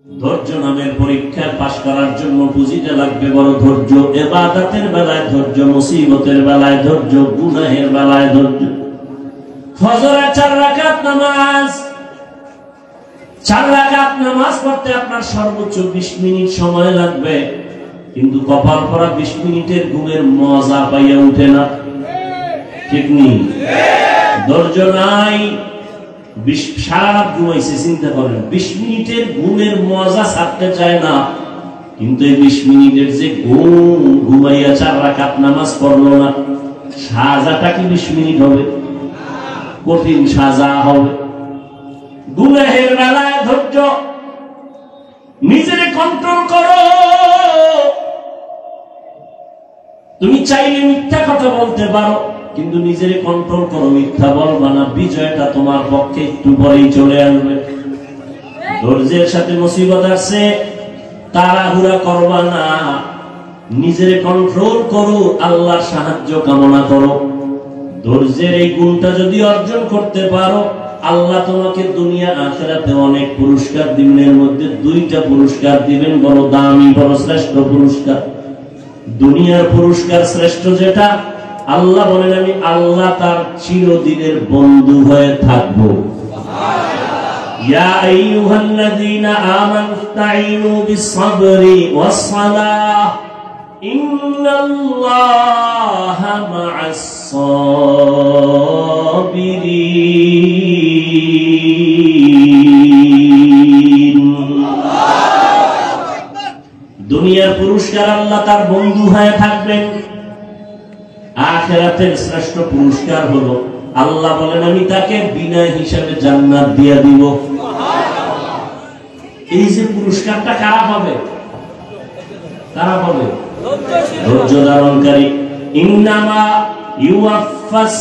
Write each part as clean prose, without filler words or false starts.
ধৈর্য নামের পরীক্ষায় পাশ করার জন্য পুঁজিটা লাগবে বড় ধৈর্য। ইবাদতের বেলায় ধৈর্য, মুসিবতের বেলায় ধৈর্য, গুনাহের বেলায় ধৈর্য। ফজরের 4 রাকাত নামাজ, 4 রাকাত নামাজ পড়তে আপনার সর্বোচ্চ 20 মিনিট সময় লাগবে, কিন্তু কপাল পরা 20 মিনিটের ঘুমের মজা পাইয়া উঠে না, ঠিক নেই? ধৈর্য নাই, সারা রাত ঘুমাইছে, চিন্তা করেন, 20 মিনিটের ঘুমের মজা ছাড়তে চায় না, কিন্তু এই 20 মিনিটের যে ঘুমাইয়া 4 রাকাত নামাজ পড়লো না, সাজাটা কি 20 মিনিট হবে? কঠিন সাজা হবে। গুনাহের বেলায় ধৈর্য, নিজের কন্ট্রোল করো। তুমি চাইলে মিথ্যা কথা বলতে পারো, কিন্তু নিজের কন্ট্রোল করো, মিথ্যা বলবা না। বিজয়টা তোমার পক্ষে একটু পরেই চলে আসবে। ধৈর্যের সাথে মুসিবত আসছে, তাড়াহুড়া করবা না, নিজের কন্ট্রোল করো, আল্লাহর সাহায্য কামনা করো। ধৈর্যের এই গুণটা যদি অর্জন করতে পারো, আল্লাহ তোমাকে দুনিয়া আখিরাতে অনেক পুরস্কার দিবেন। এর মধ্যে 2টা পুরস্কার দিবেন, বড় দামি, বড় শ্রেষ্ঠ পুরস্কার। দুনিয়ার পুরস্কার শ্রেষ্ঠ যেটা, আল্লাহ বলেন আমি আল্লাহ তার চিরদিনের বন্ধু হয়ে থাকবো। ইয়া আইয়ুহাল্লাযীনা আমানু ইসতাঈনু বিস-সাবরি ওয়াস-সালাহ ইন্নাল্লাহা মা'আস-সাবিরিন। দুনিয়ার পুরস্কার আল্লাহ তার বন্ধু হয়ে থাকবেন। আখিরাতের শ্রেষ্ঠ পুরস্কার হলো আল্লাহ বলেন আমি তাকে বিনা হিসাবে জান্নাত দিয়ে দিব। এই যে পুরস্কারটা কারা পাবে? কারা পাবে? ধৈর্য ধারণকারী। ইন্নামা ইউওয়াফাস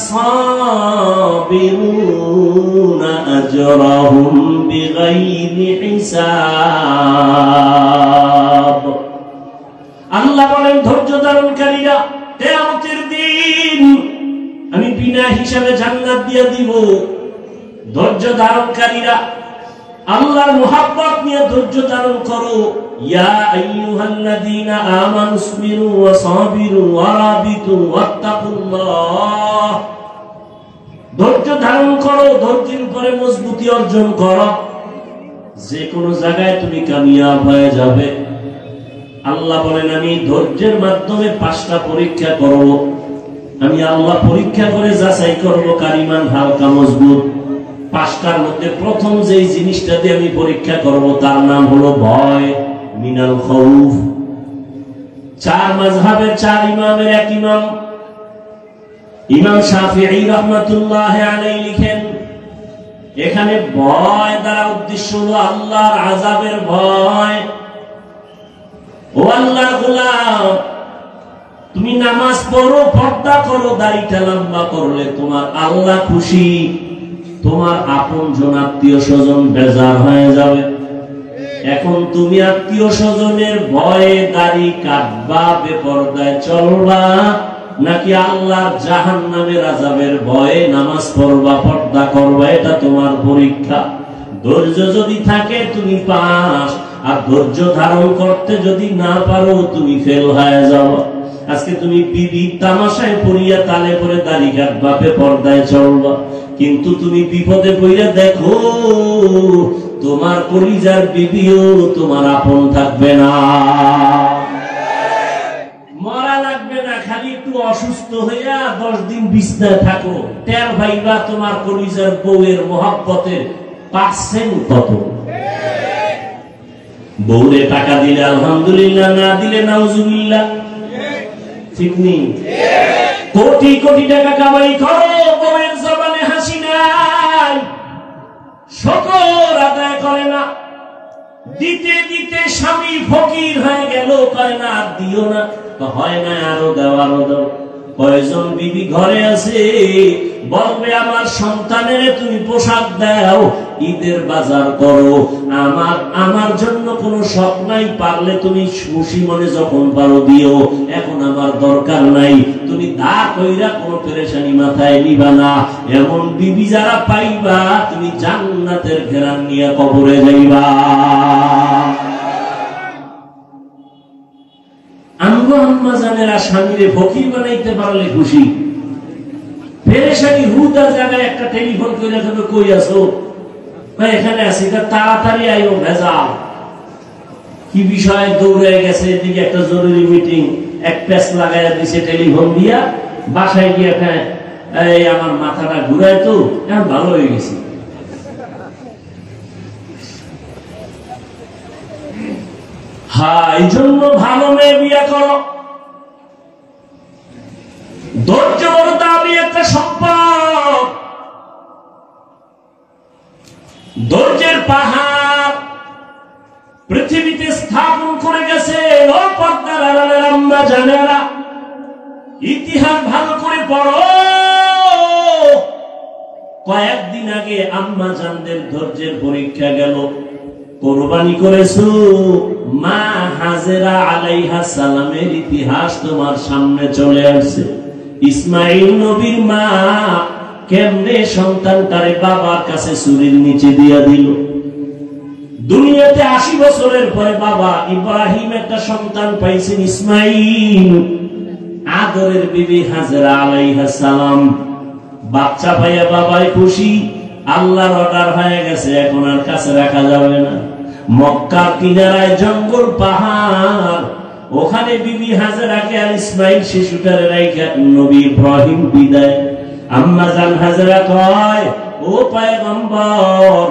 সাবিরুনা আজরাহুম বিগাইরি হিসাব। আল্লাহ বলেন ধৈর্য ধারণকারীরা কিয়ামতের দিন আমি বিনা হিসাবে জান্নাত দিয়ে দিব। ধৈর্য ধারণকারীরা আল্লাহর মুহাব্বত নিয়ে ধৈর্য ধারণ করো। ইয়া আইয়ুহাল্লাযীনা আমানু ইসবিরু ওয়া সাবিরু ওয়া রাবিতু ওয়াত্তাকুল্লাহ। ধৈর্য ধারণ করো, ধৈর্যের উপরে মজবুতি অর্জন করো, যে কোনো জায়গায় তুমি কামিয়াব হয়ে যাবে। আল্লাহ বলেন আমি ধৈর্যের মাধ্যমে 5টা পরীক্ষা করব। আমি আল্লাহ পরীক্ষা করে যাচাই করব কার ঈমান হালকা মজবুত। 5টার মধ্যে প্রথম যেই জিনিসটা দিয়ে আমি পরীক্ষা করব তার নাম হলো ভয়, মিনাল খাউফ। 4 মাযহাবের 4 ইমামের এক ইমাম, ইমাম শাফিঈ রাহমাতুল্লাহি আলাইহি লিখেন, এখানে ভয় দ্বারা উদ্দেশ্য হলো আল্লাহর আযাবের ভয়। ও আল্লাহর গোলাম, তুমি নামাজ পড়ো, পর্দা করো, দাড়িটা লম্বা করলে তোমার আল্লাহ খুশি, তোমার আপনজন আত্মীয় স্বজন বেজার হয়ে যাবে। এখন তুমি আত্মীয় স্বজনের ভয়ে দাড়ি কাটবা, বেপরদায় চলবা, নাকি আল্লাহর জাহান্নামের আযাবের ভয়ে নামাজ পড়বা, পর্দা করবা? এটা তোমার পরীক্ষা। ধৈর্য যদি থাকে তুমি পাস, আর ধৈর্য ধারণ করতে যদি না পারো তুমি ফেল হয়ে যাও। আজকে তুমি বিবি তামাশায় পড়িয়া তালে পরে দাড়ি কাটবা, বেপরদায় চলবা, কিন্তু তুমি বিপদে পড়িয়া দেখো তোমার কলিজার বিবিও তোমার আপন থাকবে না। মরা লাগবে না, খালি একটু অসুস্থ হইয়া 10 দিন বিছনায় থাকো, টের ভাইবা তোমার কলিজার বউয়ের মহব্বতের পার্সেন্ট কত। বউরে টাকা দিলে আলহামদুলিল্লাহ, না দিলে নাউজুবিল্লাহ, ঠিক নেই? কোটি কোটি টাকা কামাই করো, বউয়ের জবানে হাসি নাই, শুকর আদায় করে না, দিতে দিতে স্বামী ফকির হয়ে গেল, কয় না আর দিও না, হয় না আরো দাও, আরো দাও। কয়জন বিবি ঘরে আছে বলবে আমার সন্তানের তুমি পোশাক দাও, ঈদের বাজার করো, আমার জন্য কোনো শখ নাই, পারলে তুমি খুশি মনে যখন পারো দিও, এখন আমার দরকার নাই। তুমি দা কইরা কোনো পেরেশানি মাথায় নিবা না। এমন বিবি যারা পাইবা তুমি জান্নাতের ঘেরান নিয়ে কবরে যাইবা। স্বামীরে ফকির বানাইতে পারলে খুশি। পেরেশানি হুদার জায়গায় একটা টেলিফোন করে দেবে, কই আছো? এখানে আছি। তাড়াতাড়ি আইও, ভেজাল কি বিষয়? দৌড়ে গেছে এদিকে একটা জরুরি মিটিং, এক প্যাচ লাগাইয়া দিছে টেলিফোন দিয়া। বাসায় গিয়ে এই আমার মাথাটা ঘুরায়, তো এখন ভালো হয়ে গেছি। হ্যাঁ, এই জন্য ভালো মেয়ে বিয়ে করো। ধৈর্য বড় দামি একটা সম্পদ। ধৈর্যের পাহাড় পৃথিবীতে স্থাপন করে গেছে ও পর্দার আড়ালের আম্মা জানেরা। ইতিহাস ভালো করে পড়ো। কয়েকদিন আগে আম্মা জানদের ধৈর্যের পরীক্ষা গেল। কোরবানি করেছো মা হাজেরা আলাইহিস সালামের ইতিহাস তোমার সামনে চলে আসছে। ইসমাইল নবীর মা কেমনে সন্তানটারে বাবার কাছে চুরির নিচে দিয়া দিল। দুনিয়াতে ৮০ বছরের পরে বাবা ইব্রাহিম একটা সন্তান পাইছেন, ইসমাইল। আদরের বিবি হাজেরা আলাইহিস সালাম বাচ্চা পাইয়া বাবাই খুশি। আল্লাহর অর্ডার হয়ে গেছে, এখন আর কাছে রাখা যাবে না। মক্কার কিনারায় জঙ্গল পাহাড়, ওখানে বিবি হাজেরাকে আর ইসমাইল শিশুটারে রাইখা নবী ইব্রাহিম বিদায়। আম্মা জান হাজেরা কয়, ও পয়গম্বর,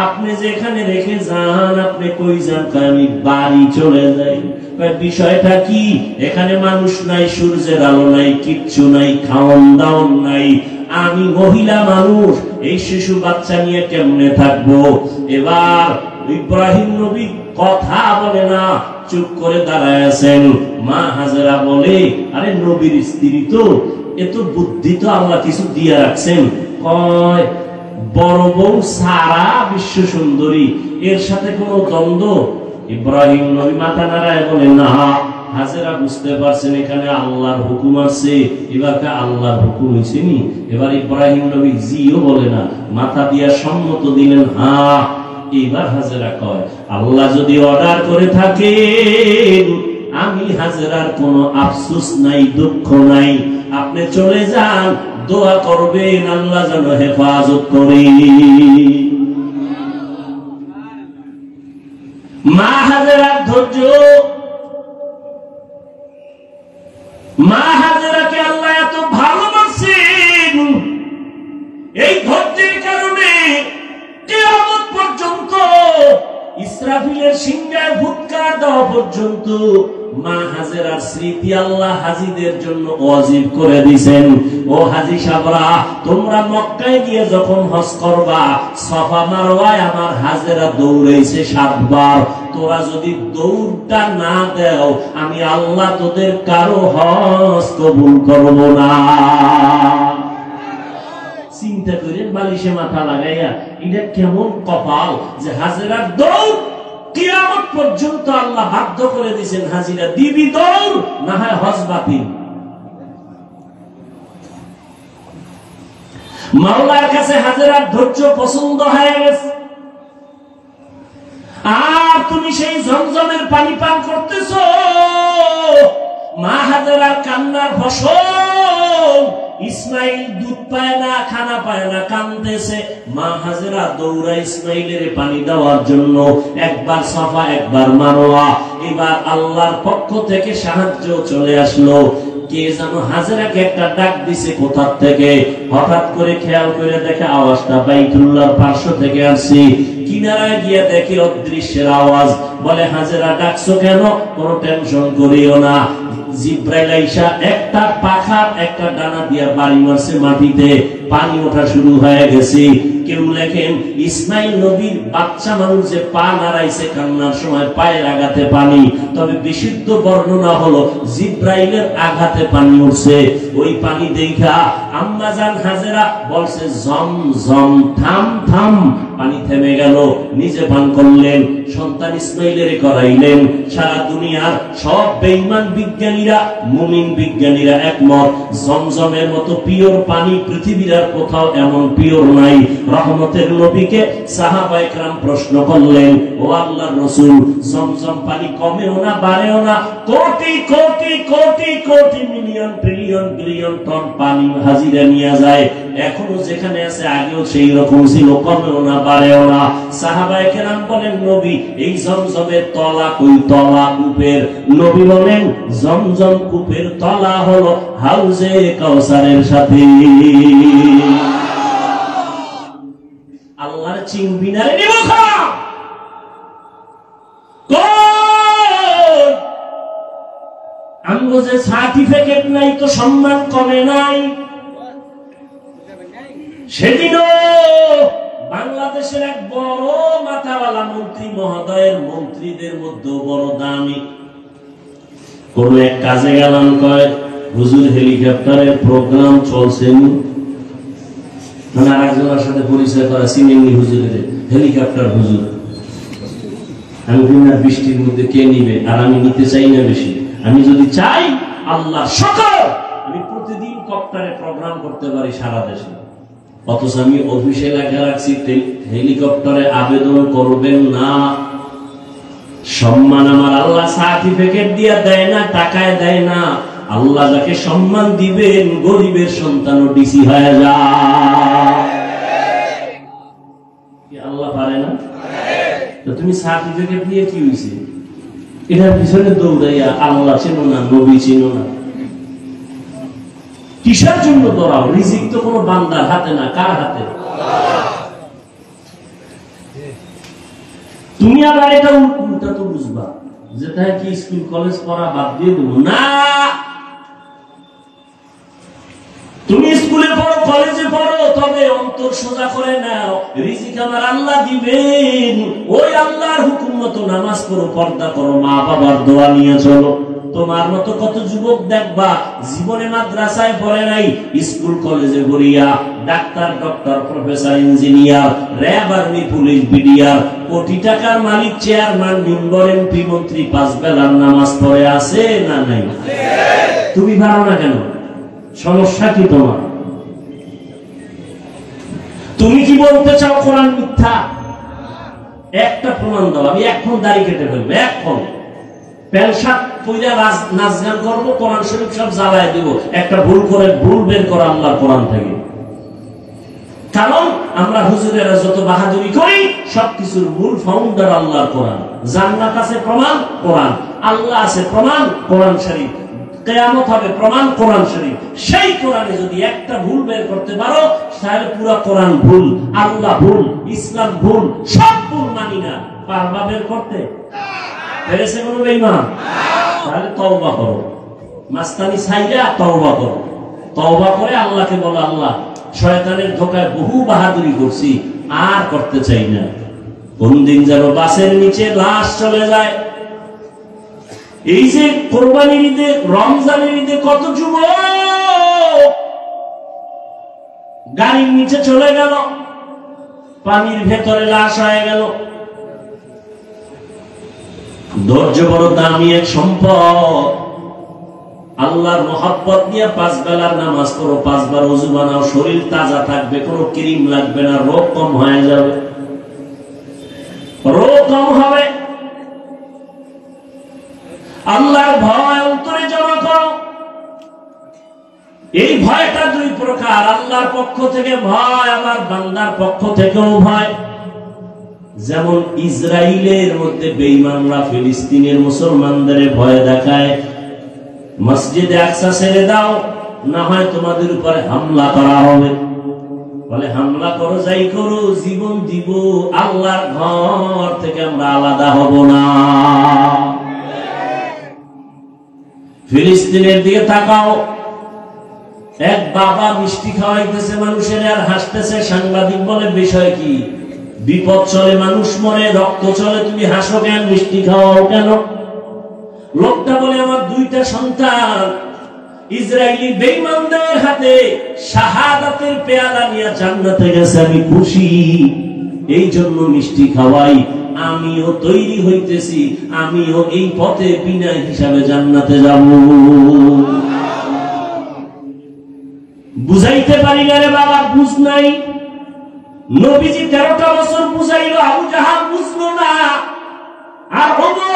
আপনি যেখানে রেখে যান, আপনি কই যান? আমি বাড়ি চলে যাই। বিষয়টা কি? এখানে মানুষ নাই, সূর্যের আলো নাই, কিচ্ছু নাই, খাওয়ান দাওয়ান নাই। আমি মহিলা মানুষ, এই শিশু বাচ্চা নিয়ে কেমনে থাকবো? এবার ইব্রাহিম নবী কথা বলে না, চুপ করে দাঁড়ায় আছেন। মা হাজেরা বলে, আরে নবীর স্ত্রী তো, এত বুদ্ধি তো আল্লাহ কিছু দিয়ে রাখছেন। কয়, বড় বউ সারা বিশ্ব সুন্দরী, এর সাথে কোনো দ্বন্দ্ব? ইব্রাহিম নবী মাথা নাড়ায় বলে, না। হাজেরা বুঝতে পারছেন এখানে আল্লাহর হুকুম আছে। এবার আল্লাহর হুকুম হয়েছে নি। এবার ইব্রাহিম নবী জিও বলে না, মাথা দিয়া সম্মত দিলেন, হ্যাঁ। এবার হাজেরা কয়, আল্লাহ যদি অর্ডার করে থাকে, আমি হাজেরার কোনো আফসোস নাই, দুঃখ নাই। আপনি চলে যান, দোয়া করবেন আল্লাহ যেন হেফাজত করে। মা হাজেরার ধৈর্য, মা হাজেরাকে আল্লাহ এত ভালোবাসেন, এই ধৈর্যের কারণে কিয়ামত পর্যন্ত, ইসরাফিলের সিংহায় ফুৎকার দেওয়া পর্যন্ত মা হাজেরার স্মৃতি আল্লাহ হাজীদের জন্য ওয়াজিব করে দিয়েছেন। ও হাজী সাহেবরা, তোমরা মক্কায় গিয়ে যখন হজ করবা, সাফা মারওয়ায় আমার হাজেরা দৌড়াইছে 7 বার। তোরা যদি দৌড়টা না দেও, আমি আল্লাহ তোদের কারো হজ কবুল করব না। চিন্তা করে বালিশে মাথা লাগাইয়া, এটা কেমন কপাল যে হাজেরার দৌড় কিয়ামত পর্যন্ত আল্লাহ বাধ্য করে দিয়েছেন, হাজিরা দিবি দৌড়, না হয় হজ বাতিল। মাওলার কাছে হাজেরার ধৈর্য পছন্দ হয়ে গেছে। আর তুমি সেই জমজমের পানি পান করতেছো, মা হাজেরার কান্নার ফসল। ইসমাইল দুধ পায় না, খানা পায় না, কাঁদতেছে। মা হাজেরা দৌড়া ইসমাইলের পানি দেওয়ার জন্য, একবার সাফা একবার মারওয়া। এবার আল্লাহর পক্ষ থেকে সাহায্য চলে আসলো। কে যেন হাজেরাকে একটা ডাক দিছে কোথা থেকে। হঠাৎ করে খেয়াল করে দেখে আওয়াজটা বাইতুল্লাহর পার্শ্ব থেকে আসছে। কিনারায় গিয়ে দেখে অদৃশ্যের আওয়াজ। বলে, হাজেরা ডাকছো কেন? কোনো টেনশন করিও না। জিব্রাইল আইসা একটা পাখার একটা ডানা দিয়া বাড়ি মারছে মাটিতে, পানি ওঠা শুরু হয়ে গেছে। কেউ লেখেন ইসমাইল নবীর বাচ্চা মানুষ যে পা নাড়াইছে কান্নার সময়, পায়ের আঘাতে পানি। তবে বিশুদ্ধ বর্ণনা হলো জিব্রাইলের আঘাতে পানি উঠছে। ওই পানি দেখা আম্মা জান হাজেরা বলছে, জম জম, থাম থাম, পানি থেমে গেল, নিজে পান করলেন, সন্তান ইসমাইলের করাইলেন। সারা দুনিয়ার সব বেঈমান বিজ্ঞানীরা, মুমিন বিজ্ঞানীরা একমত, জমজমের মতো পিওর পানি পৃথিবীর আর কোথাও এমন পিওর নাই। রহমতের নবীকে সাহাবায়ে কেরাম প্রশ্ন করলেন, ও আল্লাহর রাসূল, জমজম পানি কমেও না বাড়েও না, crore crore crore crore million trillion billion ton পানি হাজিরা নিয়ে যায়, এখনো যেখানে আছে আগেও সেই রকম ছিল, কমেও না বাড়েও না। সাহাবায়ে কেরাম বলেন, নবী এই জমজমের তলা কই? তলা কূপের। নবী বলেন, জমজম কূপের তলা হলো হাউজে কাউসারের সাথে। আল্লাহর চিনবি না রে নিমুখা, আমগো যে সার্টিফিকেট নাই তো সম্মান কমে নাই। সেদিনও বাংলাদেশের এক বড় মাথাওয়ালা মন্ত্রী মহোদয়ের মন্ত্রীদের মধ্যে বড় দামি কোন এক কাজে গেলাম, কয় হুজুর হেলিকপ্টারের প্রোগ্রাম চলছে, মানে আরেকজনের সাথে পরিচয় করা, চিনেননি হুজুরের, হেলিকপ্টার হুজুর। আমি না বৃষ্টির মধ্যে কে নিবে, আর আমি নিতে চাই না বেশি। আমি যদি চাই আল্লাহ সকল, আমি প্রতিদিন কপ্টারে প্রোগ্রাম করতে পারি সারা দেশে, অথচ আমি অফিসে লেখা রাখছি হেলিকপ্টারে আবেদন করবেন না। সম্মান আমার আল্লাহ সার্টিফিকেট দিয়ে দেয় না, টাকায় দেয় না। আল্লাহ যাকে সম্মান দিবেন, গরিবের সন্তানও ডিসি হয়ে যায়। আল্লাহ পারে না? তুমি সার্টিফিকেট দিয়ে কি হয়েছে? এটার পিছনে দৌড়াইয়া আল্লাহ চেনো না, নবী চেনো না, কিসের জন্য দৌড়াও? রিজিক তো কোনো বান্দার হাতে না, কার হাতে? তুমি আবার এটা উল্টা তো বুঝবা, যেটা কি স্কুল কলেজ পড়া বাদ দিয়ে দেবো না। তুমি স্কুলে পড়ো, কলেজে পড়ো, তবে অন্তর সোজা করে নাও, রিজিক আমার আল্লাহ দিবেন। ওই আল্লাহর হুকুম মতো নামাজ পড়ো, পর্দা করো, মা বাবার দোয়া নিয়ে চলো। তোমার মতো কত যুবক দেখবা জীবনে মাদ্রাসায় পড়ে নাই, স্কুল কলেজে পড়িয়া doctor, doctor, professor, engineer, RAB, army, police, BDR, কোটি টাকার মালিক, চেয়ারম্যান, মেম্বার, এমপি, মন্ত্রী, 5 বেলার নামাজ পড়ে আছে না নাই? তুমি পারো না কেন? সমস্যা কি তোমার? তুমি কি বলতে চাও কোরআন মিথ্যা? একটা প্রমাণ দাও, আমি এখন দাড়ি কেটে ফেলবো, এখন প্যান্ট শার্ট পইরা নাচ গান করবো, কোরআন শরীফ সব জ্বালায় দিব। একটা ভুল করে ভুল বের করা আল্লাহর কোরআন থেকে। কারণ আমরা হুজুরেরা যত বাহাদুরি করি, সবকিছুর মূল ফাউন্ডার আল্লাহর কোরআন। জান্নাত আছে প্রমাণ কোরআন, আল্লাহ আছে প্রমাণ কোরআন শরীফ, কিয়ামত হবে প্রমাণ কোরআন শরীফ। সেই কোরআনে যদি একটা ভুল বের করতে পারো, তাহলে পুরো কোরআন ভুল, আল্লাহ ভুল, ইসলাম ভুল, সব ভুল মানি না। পারবা বের করতে? পেরেছে কোনো বেঈমান? তাহলে তওবা করো, মাস্তানি ছাইরা তওবা করো। তওবা করে আল্লাহকে বলো, আল্লাহ শয়তানের ধোঁকায় বহু বাহাদুরি করছি, আর করতে চাই না। কোন দিন যেন বাসের নিচে লাশ চলে যায়। এই যে কোরবানির ঈদে, রমজানের ঈদে কত যুবক গাড়ির নিচে চলে গেল, পানির ভেতরে লাশ হয়ে গেল। ধৈর্য বড় দামি এক সম্পদ। আল্লাহর মহব্বত নিয়ে 5 বেলার নামাজ পড়ো, 5 বার ওযু বানাও, শরীর তাজা থাকবে, কোনো ক্রিম লাগবে না, রোগ কম হয়ে যাবে, রোগ কম হবে। আল্লাহর ভয় অন্তরে জমা করো। এই ভয়টা 2 প্রকার, আল্লাহর পক্ষ থেকে ভয়, আবার বান্দার পক্ষ থেকেও ভয়। যেমন ইসরায়েলের মধ্যে বেঈমানরা ফিলিস্তিনের মুসলমানদের ভয় দেখায়, মসজিদে আকসা ছেড়ে দাও, না হয় তোমাদের উপরে হামলা করা হবে। বলে হামলা করো, যাই করো, জীবন দিব, আল্লাহর ঘর থেকে আমরা আলাদা হব না। ফিলিস্তিনের দিকে তাকাও, এক বাবা মিষ্টি খাওয়াইতেছে মানুষের, আর হাসতেছে। সাংবাদিক বলে বিষয় কি? বিপদ চলে, মানুষ মরে, রক্ত চলে, তুমি হাসো কেন, মিষ্টি খাওয়াও কেন? লোকটা বলে আমার 2টা সন্তান ইসরায়েলি বেঈমানদের হাতে শাহাদাতের পেয়ালা নিয়ে জান্নাতে গেছে, আমি খুশি। এই জন্য মিষ্টি খাওয়াই। আমিও তৈরি হইতেছি, আমিও এই পথে বিনা হিসাবে জান্নাতে যাব। বুঝাইতে পারি না রে বাবা, বুঝ নাই। নবীজি 13টা বছর বুঝাইল, আবু জাহাল বুঝলো না। আর ওমর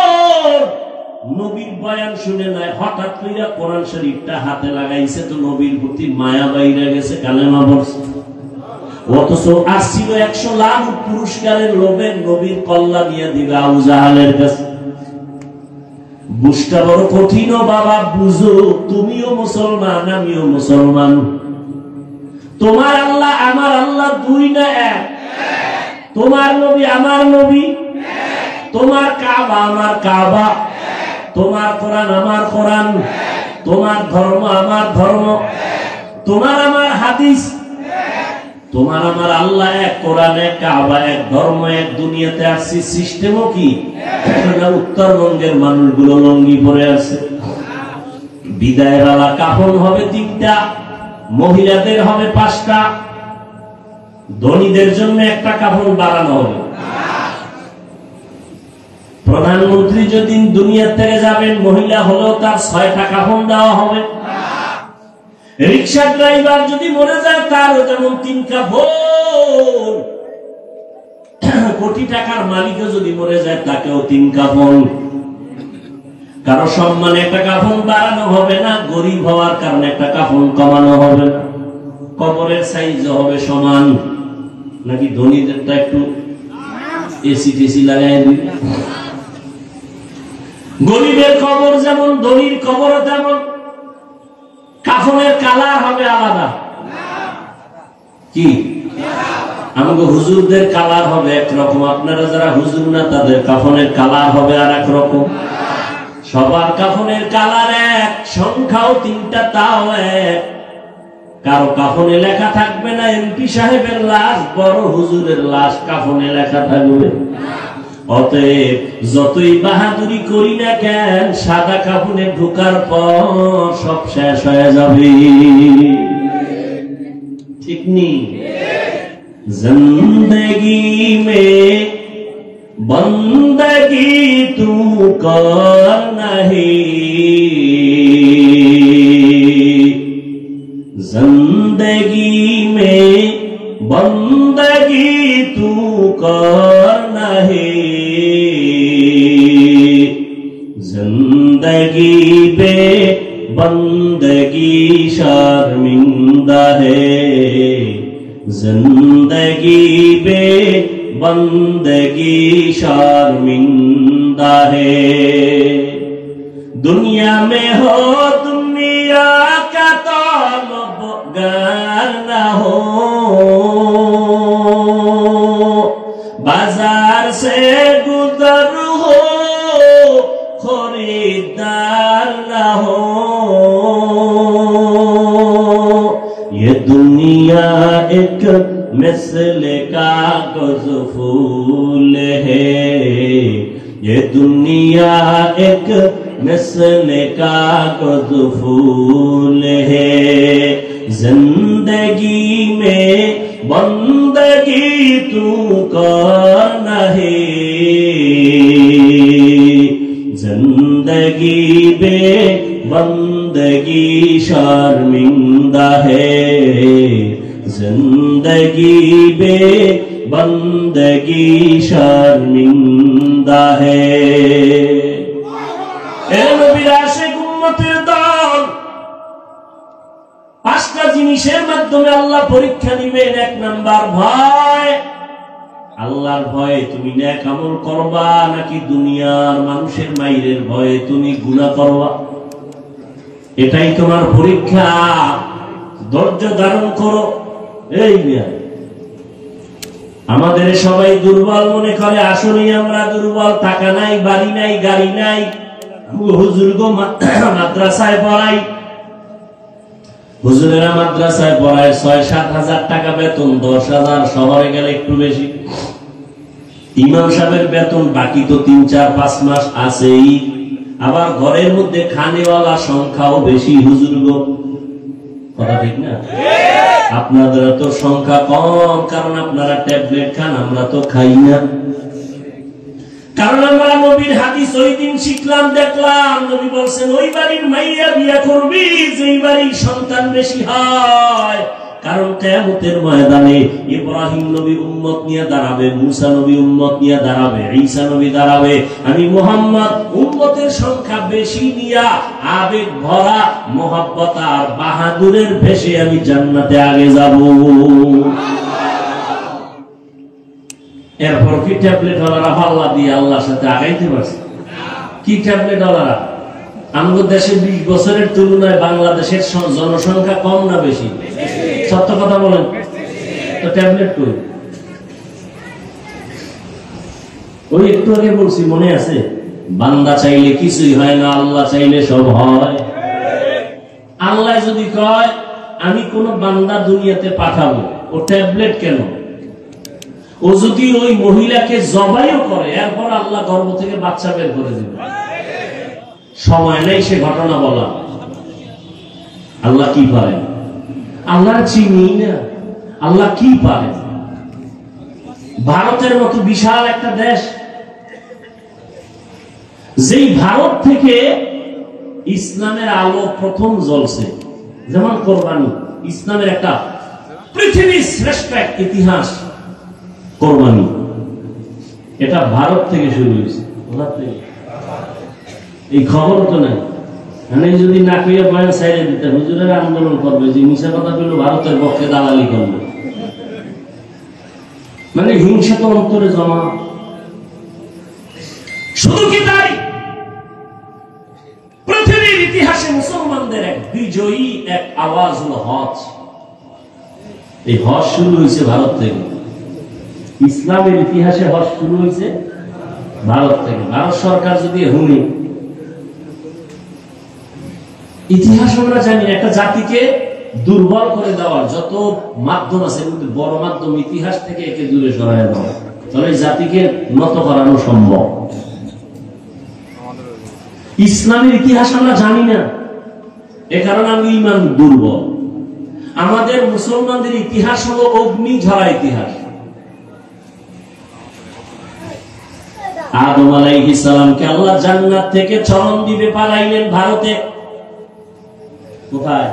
নবীর বয়ান শুনে নাই, হঠাৎ কইরা কোরআন শরীফটা হাতে লাগাইছে, তো নবীর প্রতি মায়া বাইরে গেছে, কালেমা পড়ছে। অথচ আসছিল 100 লাখ পুরস্কারের লোভে নবীর কল্লা দিয়ে দিবে আবু জাহালের কাছে। বুঝটা বড় কঠিন বাবা, বুঝো। তুমিও মুসলমান, আমিও মুসলমান। তোমার আল্লাহ আমার আল্লাহ দুই না এক? তোমার নবী আমার নবী, তোমার কাবা আমার কাবা, তোমার কোরআন আমার কোরআন, তোমার ধর্ম আমার ধর্ম, তোমার আমার হাদিস, তোমার আমার আল্লাহ এক, কোরআন এক, কাবা এক, ধর্ম এক। দুনিয়াতে আসছি, সিস্টেমও কি? উত্তরবঙ্গের মানুষগুলো লঙ্গি পরে আছে। বিদায় বেলা কাফন হবে 3টা, মহিলাদের হবে 5টা। ধনীদের জন্য একটা কাফন বাড়ানো হবে। প্রধানমন্ত্রী যদি দুনিয়া থেকে যাবেন, মহিলা হলেও তার 6টা কাফন দেওয়া হবে। রিক্সা ড্রাইভার যদি মরে যায়, তারও যেমন 3 কাফন। কোটি টাকার মালিকও যদি মরে যায়, তাকেও 3 কাফন। কারো সম্মানে একটা কাফন বাড়ানো হবে না, গরিব হওয়ার কারণে একটা কাফন কমানো হবে না। কবরের সাইজ হবে সমান, নাকি ধনীদেরটা একটু এসি টেসি লাগাই দিবে? গরিবের কবর যেমন, ধনীর কবর তেমন। কাফনের কালার হবে আলাদা। কি? আমাকে হুজুরদের কালার হবে একরকম, আপনারা যারা হুজুর না তাদের কাফনের কালার হবে আর এক রকম। সবার কাফনের কালার এক, সংখ্যাও 3টা, তাও এক। কারো কাফনে লেখা থাকবে না এমপি সাহেবের লাশ, বড় হুজুরের লাশ কাফনে লেখা থাকবে। অতএব যতই বাহাদুরি করি না কেন, সাদা কাফনে ঢোকার পর সব শেষ হয়ে যাবে। ঠিক নি? জিন্দেগি মে বন্দগি তু কর নাহি, जिंदगी में बंदगी तू कर नहीं, जिंदगी पे बंदगी शर्मिंदा है, जिंदगी पे बंदगी शर्मिंदा है। दुनिया में हो दुनिया का तलबगार ना हो, बाजार से गुजर हो खरीदार ना हो। ये दुनिया एक मिसल कागज फूल है, ये दुनिया एक मिसल कागज फूल है। जिंदगी में बंदगी तू कर नहीं, जिंदगी में बंदगी शर्मिंदा है, जिंदगी में बंदगी शर्मिंदा है। পাঁচটা জিনিসের মাধ্যমে আল্লাহ পরীক্ষা দিবেন। 1 নাম্বার ভয়। আল্লাহর ভয়ে তুমি নেক আমল করবা, নাকি দুনিয়ার মানুষের মাইরের ভয়ে তুমি গুনাহ করবা? এটাই তোমার পরীক্ষা। ধৈর্য ধারণ করো। এই মিয়া, আমাদের সবাই দুর্বল মনে করে, আসলেই আমরা দুর্বল। টাকা নাই, বাড়ি নাই, গাড়ি নাই। হুজুর গো মাদ্রাসায় পড়াই, হুজুরেরা মাদ্রাসায় পড়ায় 6-7 হাজার টাকা বেতন, 10,000, শহরে গেলে একটু বেশি। ইমাম সাহেবের বেতন বাকি তো 3-4-5 মাস আছেই। আবার ঘরের মধ্যে খানেওয়ালা সংখ্যাও বেশি। হুজুর গো, কথা ঠিক না? আপনাদের তো সংখ্যা কম, কারণ আপনারা ট্যাবলেট খান, আমরা তো খাই না। কারণ আমরা নবীর হাদিস ওই দিন শিখলাম, দেখলাম নবী বলছেন ওই বাড়ির মাইয়া বিয়া করবি যেই বাড়ির সন্তান বেশি হয়। কারণ কিয়ামতের ময়দানে ইব্রাহিম নবী উম্মত নিয়ে দাঁড়াবে, মুসা নবী উম্মত নিয়ে দাঁড়াবে, ঈসা নবী দাঁড়াবে, আমি মুহাম্মদ উম্মতের সংখ্যা বেশি নিয়া আবেগ ভরা মোহাব্বত আর বাহাদুরের ভেসে আমি জান্নাতে আগে যাব। এরপর কি ট্যাবলেট ওয়ালারা পাল্লা দিয়ে আল্লাহর সাথে আগাইতে পারছে? কি ট্যাবলেট ওয়ালারা? আমাদের দেশে 20 বছরের তুলনায় বাংলাদেশের জনসংখ্যা কম না বেশি? সত্য কথা বলেন তো, ট্যাবলেট কই? ওই একটু আগে বলছি, মনে আছে? বান্দা চাইলে কিছুই হয় না, আল্লাহ চাইলে সব হয়। আল্লাহ যদি কয় আমি কোন বান্দা দুনিয়াতে পাঠাবো, ও ট্যাবলেট কেন? ও যদি ওই মহিলাকে জবাইও করে, এরপর আল্লাহ গর্ভ থেকে বাচ্চা বের করে দিবে। সময় নেই সে ঘটনা বলা। আল্লাহ কি পারেন? আল্লাহ চিনি না, আল্লাহ কি পারেন? ভারতের মতো বিশাল একটা দেশ, যেই ভারত থেকে ইসলামের আলো প্রথম জ্বলছে, যেমন কোরবানি, ইসলামের একটা পৃথিবীর শ্রেষ্ঠ এক ইতিহাস কোরবানি, এটা ভারত থেকে শুরু হয়েছে। এই খবর তো নাই, মানে যদি না কইয়া বয়ান সাইরে দিতে হুজুরের আন্দোলন করবে যে মিশা কথা বলল ভারতের পক্ষে দালালি করবে, মানে হিংসা তো অন্তরে জমা। শুধু কি তাই, পৃথিবীর ইতিহাসে মুসলমানদের এক বিজয়ী এক আওয়াজ হলো হজ। এই হজ শুরু হয়েছে ভারত থেকে। ইসলামের ইতিহাসে হজ শুরু হয়েছে ভারত থেকে। ভারত সরকার যদি হুনি, ইতিহাস আমরা জানি, একটা জাতিকে দুর্বল করে দেওয়ার যত মাধ্যম আছে, কিন্তু বড় মাধ্যম ইতিহাস থেকে একে দূরে সরাই দেওয়া, তাহলে জাতিকে নত করানো সম্ভব। ইসলামের ইতিহাস আমরা জানি না, এ কারণে আমি ইমান দুর্বল। আমাদের মুসলমানদের ইতিহাস হলো অগ্নি ঝরা ইতিহাস। আদম আলাইহিস সালামকে আল্লাহ জান্নাত থেকে চরণ দ্বীপে পাঠাইলেন ভারতে। কোথায়?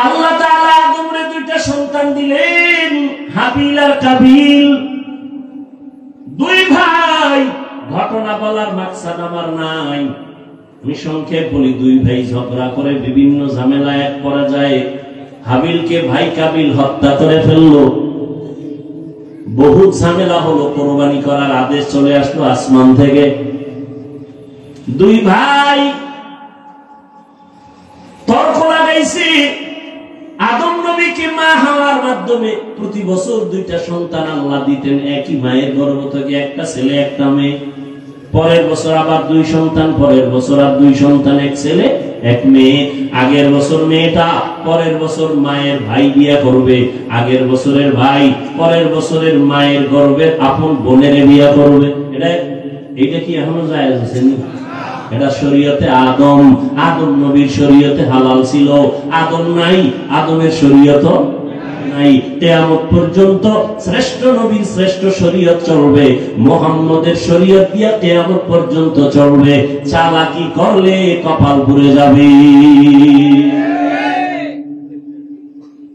আল্লাহ তাআলা আদমরে দুইটা সন্তান দিলেন, হাবিল আর কাবিল, দুই ভাই। ঘটনা বলার মাকসাদ আমার নাই, আমি সংক্ষেপ বলি। দুই ভাই ঝগড়া করে বিভিন্ন ঝামেলা এক পর্যায়ে হাবিলকে ভাই কাবিল হত্যা করে ফেললো। বহুত ঝামেলা হলো, কোরবানি করার আদেশ চলে আসলো আসমান থেকে। দুই ভাই তর্ক লাগাইছে। আদম নবীকে মা হাওয়ার মাধ্যমে প্রতি বছর দুইটা সন্তান আল্লাহ দিতেন, একই মায়ের গর্ভ থেকে, একটা ছেলে একটা মেয়ে। পরের বছর আবার দুই সন্তান, পরের বছর আর দুই সন্তান, এক ছেলে এক মেয়ে। আগের বছর মেয়েটা, পরের বছর মায়ের ভাই বিয়া করবে। আগের বছরের ভাই পরের বছরের মায়ের গর্ভের আপন বোনের বিয়া করবে। এটা কি এখনো জায়েজ আছে? এটা শরীয়তে আদম নবীর শরীয়তে হালাল ছিল। আদম নাই, আদমের শরীয়ত নাই। কিয়ামত পর্যন্ত শ্রেষ্ঠ নবীর শ্রেষ্ঠ শরীয়ত চলবে, মুহাম্মদের শরীয়ত দিয়া কিয়ামত পর্যন্ত চলবে। চালাকি করলে কপাল পুড়ে যাবে।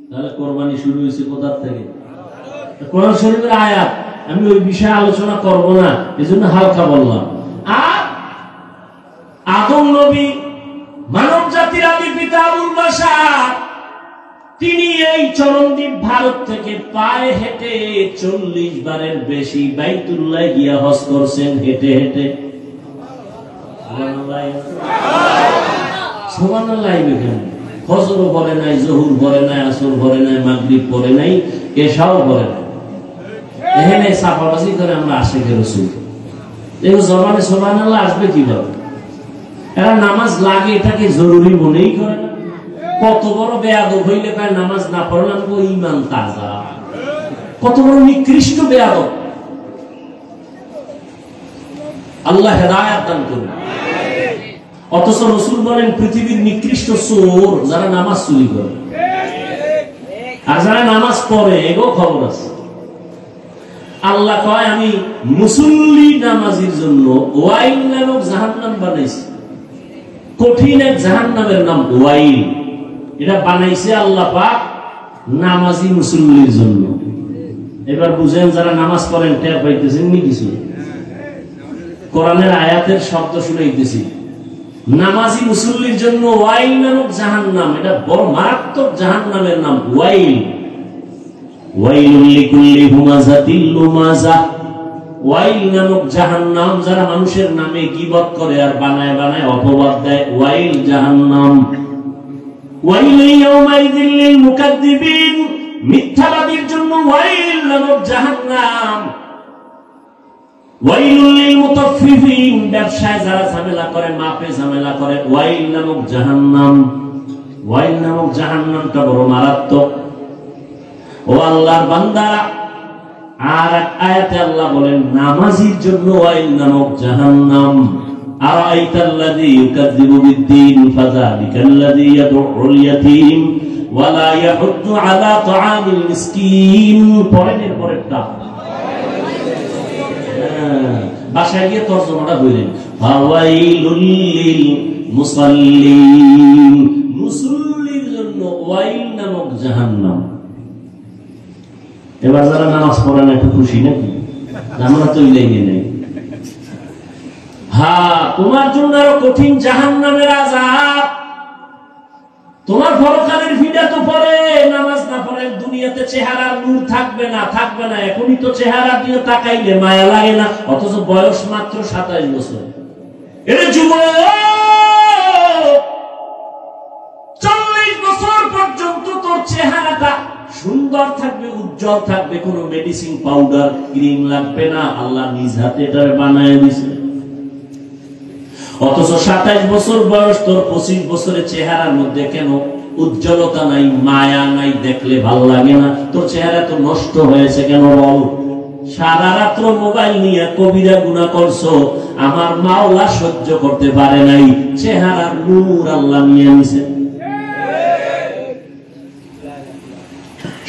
তাহলে কোরবানি শুরু হয়েছে কোথা থেকে? কোরআন শরীফের আয়াত। আমি ওই বিষয়ে আলোচনা করব না, এজন্য হালকা বললাম। আর আদম নবী মানব জাতির আদি পিতা আবুল বাশার, তিনি এই চরণদ্বীপ ভারত থেকে পায়ে হেঁটে 40 বারের বেশি বাইতুল্লাহ গিয়া হজ করছেন, হেঁটে হেঁটে। সুবহানাল্লাহ। ফজরও পড়ে নাই, জোহর পড়ে নাই, আসর পড়ে নাই, মাগরিব পড়ে নাই, এশাও পড়ে নাই। এখানে সাফাবাজি করে আমরা আশিকে রাসূল। দেখো জবানে সুবহানাল্লাহ আসবে কিভাবে? এরা নামাজ লাগে এটাকে জরুরি মনেই করে না। কত বড় বেয়াদব হইলে পায় নামাজ না পড়লাম গো ঈমান তাজা। কত বড় নিকৃষ্ট বেয়াদব। আল্লাহ হেদায়েত দান করুন। অথচ রাসূল বলেন পৃথিবীর নিকৃষ্ট চোর যারা নামাজ চুরি করে। আর যারা নামাজ পড়ে এগো খবর আছে। আল্লাহ কয় আমি মুসল্লি নামাজির জন্য ওয়াইল নামক জাহান্নাম বানাইছি। কঠিন এক জাহান্নামের নাম ওয়াইল। এটা বানাইছে আল্লাহ পাক নামাজি মুসল্লির জন্য। এবার বুঝেন যারা নামাজ পড়েন টের পাইতেছেন নি কিছু? কোরআনের আয়াতের শব্দ শুনাইতেছি। নামাজি মুসল্লির জন্য ওয়াইল নামক জাহান্নাম, এটা বড় মারাত্মক জাহান্নামের নাম ওয়াইল। ওয়াইলুল লিকুল্লি হুমাযাতিল লুমাযা। ওয়াইল নামক জাহান্নাম, যারা মানুষের নামে গীবত করে আর বানায় বানায় অপবাদ দেয়, ওয়াইল জাহান্নাম। ওয়াইল ইয়াউমাইযিল লিল মুকাদ্দিবিন, মিথ্যাবাদীর জন্য ওয়াইল নামক জাহান্নাম। ওয়াইলুল লিল মুতাফফিফিন, ব্যবসায় যারা ঝামেলা করে, মাপে ঝামেলা করে, ওয়াইল নামক জাহান্নাম। ওয়াইল নামক জাহান্নামটা বড় মারাত্মক। ও আল্লাহর বান্দারা, আর এক আয়াতে আল্লাহ বলেন নামাজির জন্য ওয়াইল নামক জাহান্নাম। আরাইতাল্লাযী ইউকাযযিবু বিদ্দীন ফাযালিকাল্লাযী ইয়াদউল ইয়াতীম ওয়া লা ইয়াহুদ্দু আলা তাআমিল মিসকিন। পরের পরেরটা বাসায় গিয়ে তরজমাটা বলেন, ফাওয়াইলুল লিল মুসাল্লিন, মুসল্লির জন্য ওয়াইল নামক জাহান্নাম। এবার যারা নামাজ পড়েন একটু খুশি নাকি? আমরা তো ইলাইনে নেই। হ্যাঁ, তোমার জন্য আরো কঠিন জাহান্নামের আযাব। তোমার পরকালের ভিড়া তো পড়ে, নামাজ না পড়ে দুনিয়াতে চেহারার নূর থাকবে না, থাকবে না। এখনই তো চেহারা দিয়ে তাকাইলে মায়া লাগে না, অথচ বয়স মাত্র 27 বছর। এর যুবক 40 বছর পর্যন্ত তোর চেহারাটা সুন্দর থাকবে, উজ্জ্বল থাকবে, কোনো মেডিসিন পাউডার ক্রিম লাগবে না, আল্লাহ নিজ হাতে এটা বানায় দিয়েছে। অথচ 27 বছর বয়স তোর 25 বছরের চেহারার মধ্যে কেন উজ্জ্বলতা নাই, মায়া নাই, দেখলে ভালো লাগে না? তোর চেহারা তো নষ্ট হয়েছে কেন বল? সারা রাত্র মোবাইল নিয়ে কবিরা গুনাহ করছো, আমার মাওলা সহ্য করতে পারে নাই, চেহারার নূর আল্লাহ নিয়ে নিছে।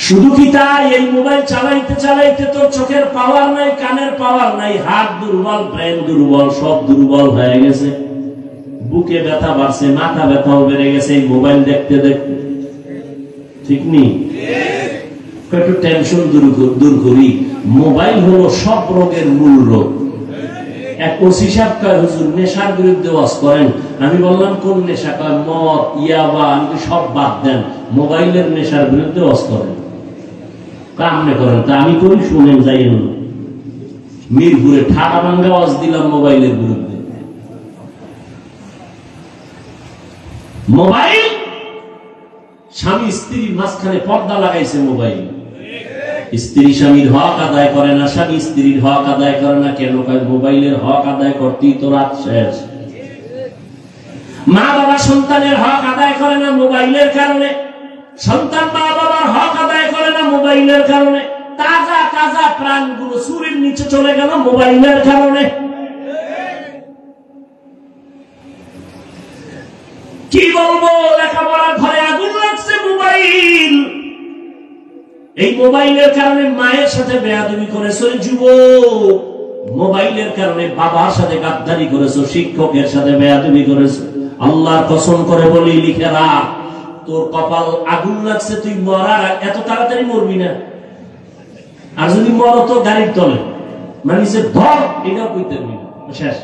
শুধু কি তাই? এই মোবাইল চালাইতে চালাইতে তোর চোখের পাওয়ার নাই, কানের পাওয়ার নাই, হাত দুর্বল, ব্রেন দুর্বল, সব দুর্বল হয়ে গেছে। বুকে ব্যথা বাড়ছে, মাথা ব্যথাও বেড়ে গেছে এই মোবাইল দেখতে দেখতে। ঠিক নেই? একটু টেনশন দূর করি। মোবাইল হলো সব রোগের মূল রোগ। এক ওসি সাহেব কয়, হুজুর নেশার বিরুদ্ধে ওয়াজ করেন। আমি বললাম কোন নেশা? কয় মদ, ইয়াবা। আমি সব বাদ দেন, মোবাইলের নেশার বিরুদ্ধে ওয়াজ করেন। কামনে করেন তা আমি করি, শুনেন যাইয়েন। মিরপুরে ঠাড়া ভাঙ্গা ওয়াজ দিলাম মোবাইলের বিরুদ্ধে। মোবাইল, স্বামী স্ত্রীর মাঝখানে পর্দা লাগাইছে মোবাইল। স্ত্রী স্বামীর হক আদায় করে না, স্বামী স্ত্রীর হক আদায় করে না। কেন? কয় মোবাইলের হক আদায় করতেই তো রাত শেষ। মা বাবা সন্তানের হক আদায় করে না মোবাইলের কারণে। সন্তান মা বাবার হক আদায় করে না মোবাইলের কারণে। তাজা তাজা প্রাণগুলো চুরির নিচে চলে গেল মোবাইলের কারণে। কি বলবো, লেখাপড়ার ঘরে আগুন লাগছে মোবাইল। এই মোবাইলের কারণে মায়ের সাথে বেয়াদবি করেছো যুবক, মোবাইলের কারণে বাবার সাথে গাদ্দারি করেছো, শিক্ষকের সাথে বেয়াদবি করেছো। আল্লাহর কসম করে বলি, লিখে রাখ, তোর কপাল আগুন লাগছে, তুই মরার এত তাড়াতাড়ি মরবি না। আর যদি মর তো গাড়ির তলে, মানে সে ধর, এটাও কইতে পারবি না, শেষ।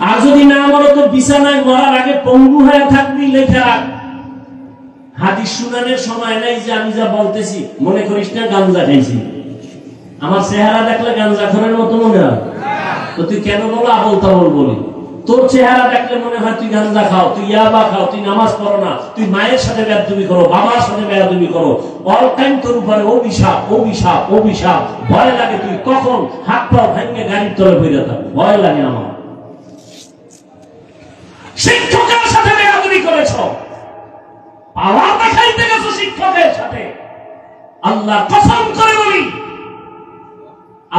আর যদি না মরো তো বিছানায় মরার আগে পঙ্গু হয়ে থাকবি, লিখে রাখ। হাদিস শুনানোর সময় নাই যে আমি যা বলতেছি মনে করিস না গাঞ্জা খাইছি। আমার চেহারা দেখলে গাঞ্জা খোরের মতো মনে হয়? তো তুই কেন বলো আবল তাবল বলি? তোর চেহারা দেখলে মনে হয় তুই গাঞ্জা খাও, তুই ইয়াবা খাও, তুই নামাজ পড়ো না, তুই মায়ের সাথে বেয়াদবি করো, বাবার সাথে বেয়াদবি করো। অল টাইম তোর উপরে অভিশাপ, অভিশাপ, অভিশাপ। ভয় লাগে তুই কখন হাত পাও ভেঙে গাড়ির তলে ফিরে থাকবি, ভয় লাগে আমার। শিক্ষকের সাথে বেয়াদবি করেছ, পাওয়ার দেখাইতে গেছো শিক্ষকের সাথে। আল্লাহ কসম করে বলি,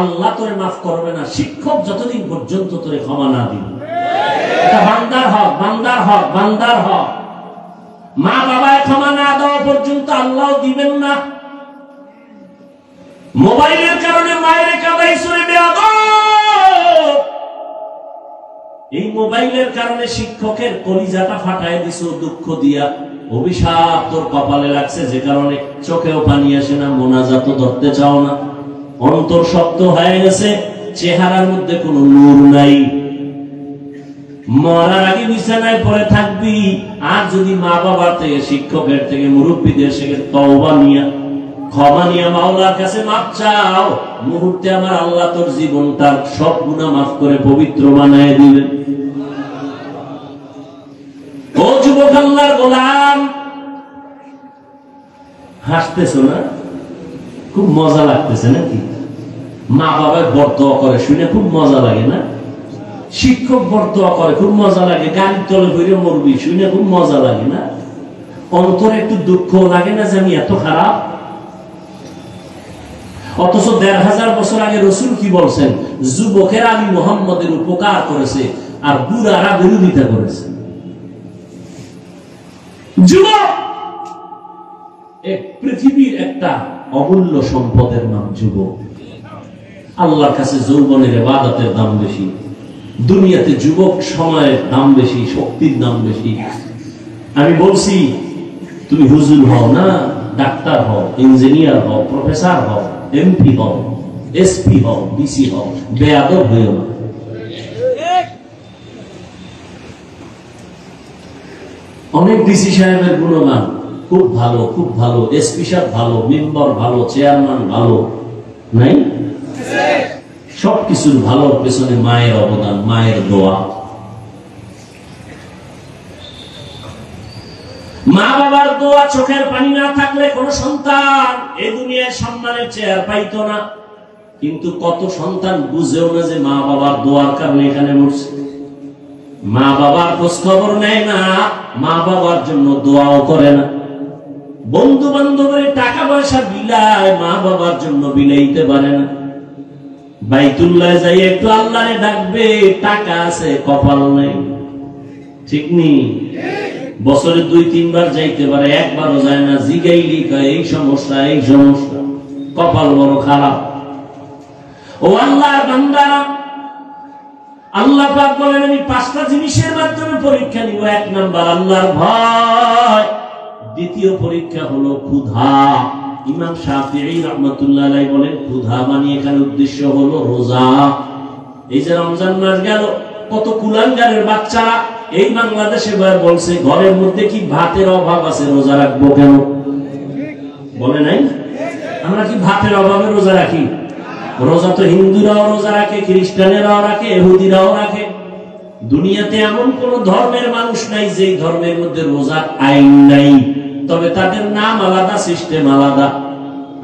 আল্লাহ তোরে মাফ করবে না শিক্ষক যতদিন পর্যন্ত তোরে ক্ষমা না দিবে। এটা বান্দার হক, বান্দার হক, বান্দার হক। মা বাবায় ক্ষমা না দেওয়া পর্যন্ত আল্লাহ দিবেন না। মোবাইলের কারণে মায়ের কাঁদাইছো রে বেয়াদব, এই মোবাইলের কারণে শিক্ষকের কলিজাটা ফাটায় দিছো দুঃখ দিয়া, অভিশাপ তোর কপালে লাগছে, যে কারণে চোখেও পানি আসে না, মোনাজাতও ধরতে চাও না, অন্তর শক্ত হয়ে গেছে, চেহারার মধ্যে কোনো নূর নাই। মরার আগে বিছানায় পড়ে থাকবি, আর যদি মা বাবার থেকে, শিক্ষকের থেকে, মুরব্বীদের থেকে তওবা নিয়া, ক্ষমা নিয়া মাওলার কাছে মাপ চাও, মুহূর্তে আমার আল্লাহ তোর জীবনটার সব গুনাহ মাফ করে পবিত্র বানায় দিবেন। ও যুবক আল্লাহর গোলাম, হাসতেছো না? খুব মজা লাগতেছে নাকি? মা বাবার বরদোয়া করে শুনে খুব মজা লাগে না? শিক্ষক বরদোয়া করে খুব মজা লাগে, গাড়ির তলে বইরে মরবি শুনে খুব মজা লাগে না? অন্তরে একটু দুঃখ লাগে না যে আমি এত খারাপ? অথচ ১৫০০ বছর আগে রসুল কি বলছেন? যুবকেরা আমি মুহাম্মদের উপকার করেছে আর বুড়ারা বিরোধিতা করেছে। যুবক পৃথিবীর একটা অমূল্য সম্পদের নাম যুবক। আল্লাহর কাছে যৌবনের ইবাদতের দাম বেশি, দুনিয়াতে যুবক সময়ের দাম বেশি, শক্তির দাম বেশি। আমি বলছি তুমি হুজুর হও না, ডাক্তার হও, ইঞ্জিনিয়ার হও, প্রফেসর হও, এমপি হও, এসপি হও, ডিসি হও, বেয়াদব হইও না। অনেক ডিসি সাহেবের গুণগান খুব ভালো, খুব ভালো, এসপি সাহেব ভালো, মেম্বার ভালো, চেয়ারম্যান ভালো, নাই? সবকিছুর ভালোর পেছনে মায়ের অবদান, মায়ের দোয়া। মা বাবার দোয়া, চোখের পানি না থাকলে কোন সন্তান এই দুনিয়ায় সম্মানের চেয়ার পাইতো না। কিন্তু কত সন্তান বুঝেও না যে মা বাবার দোয়ার কারণে এখানে মরছে। মা বাবার খোঁজ খবর নেয় না, মা বাবার জন্য দোয়াও করে না। বন্ধু বান্ধবের টাকা পয়সা বিলায়, মা বাবার জন্য বিলাইতে পারে না। বাইতুল্লাহ যাই একটু আল্লাহরে ডাকবে, টাকা আছে, কপাল নাই। ঠিক নেই? বছরে ২-৩ বার যাইতে পারে, একবারও যায় না। জিগাইলি কয় এই সমস্যা, এই সমস্যা, কপাল বড় খারাপ। ও আল্লাহর বান্দারা, আল্লাহ পাক বলেন আমি ৫টা জিনিসের মাধ্যমে পরীক্ষা নিব। ১ নাম্বার আল্লাহর ভয়, দ্বিতীয় পরীক্ষা হলো ক্ষুধা। ইমাম শাফিঈ রাহমাতুল্লাহ আলাইহি বলেন ক্ষুধা মানে এখানে উদ্দেশ্য হলো রোজা। এই যে রমজান মাস গেল, কত কুলাঙ্গারের বাচ্চারা এই বাংলাদেশে বলছে ঘরের মধ্যে কি ভাতের অভাব আছে, রোজা রাখবো কেন? বলে নাই? আমরা কি ভাতের অভাবে রোজা রাখি? রোজা তো হিন্দুরাও রোজা রাখে, খ্রিস্টানেরাও রাখে, ইহুদিরাও রাখে। দুনিয়াতে এমন কোন ধর্মের মানুষ নাই যে ধর্মের মধ্যে রোজার আইন নাই, তবে তাদের নাম আলাদা, সিস্টেম আলাদা।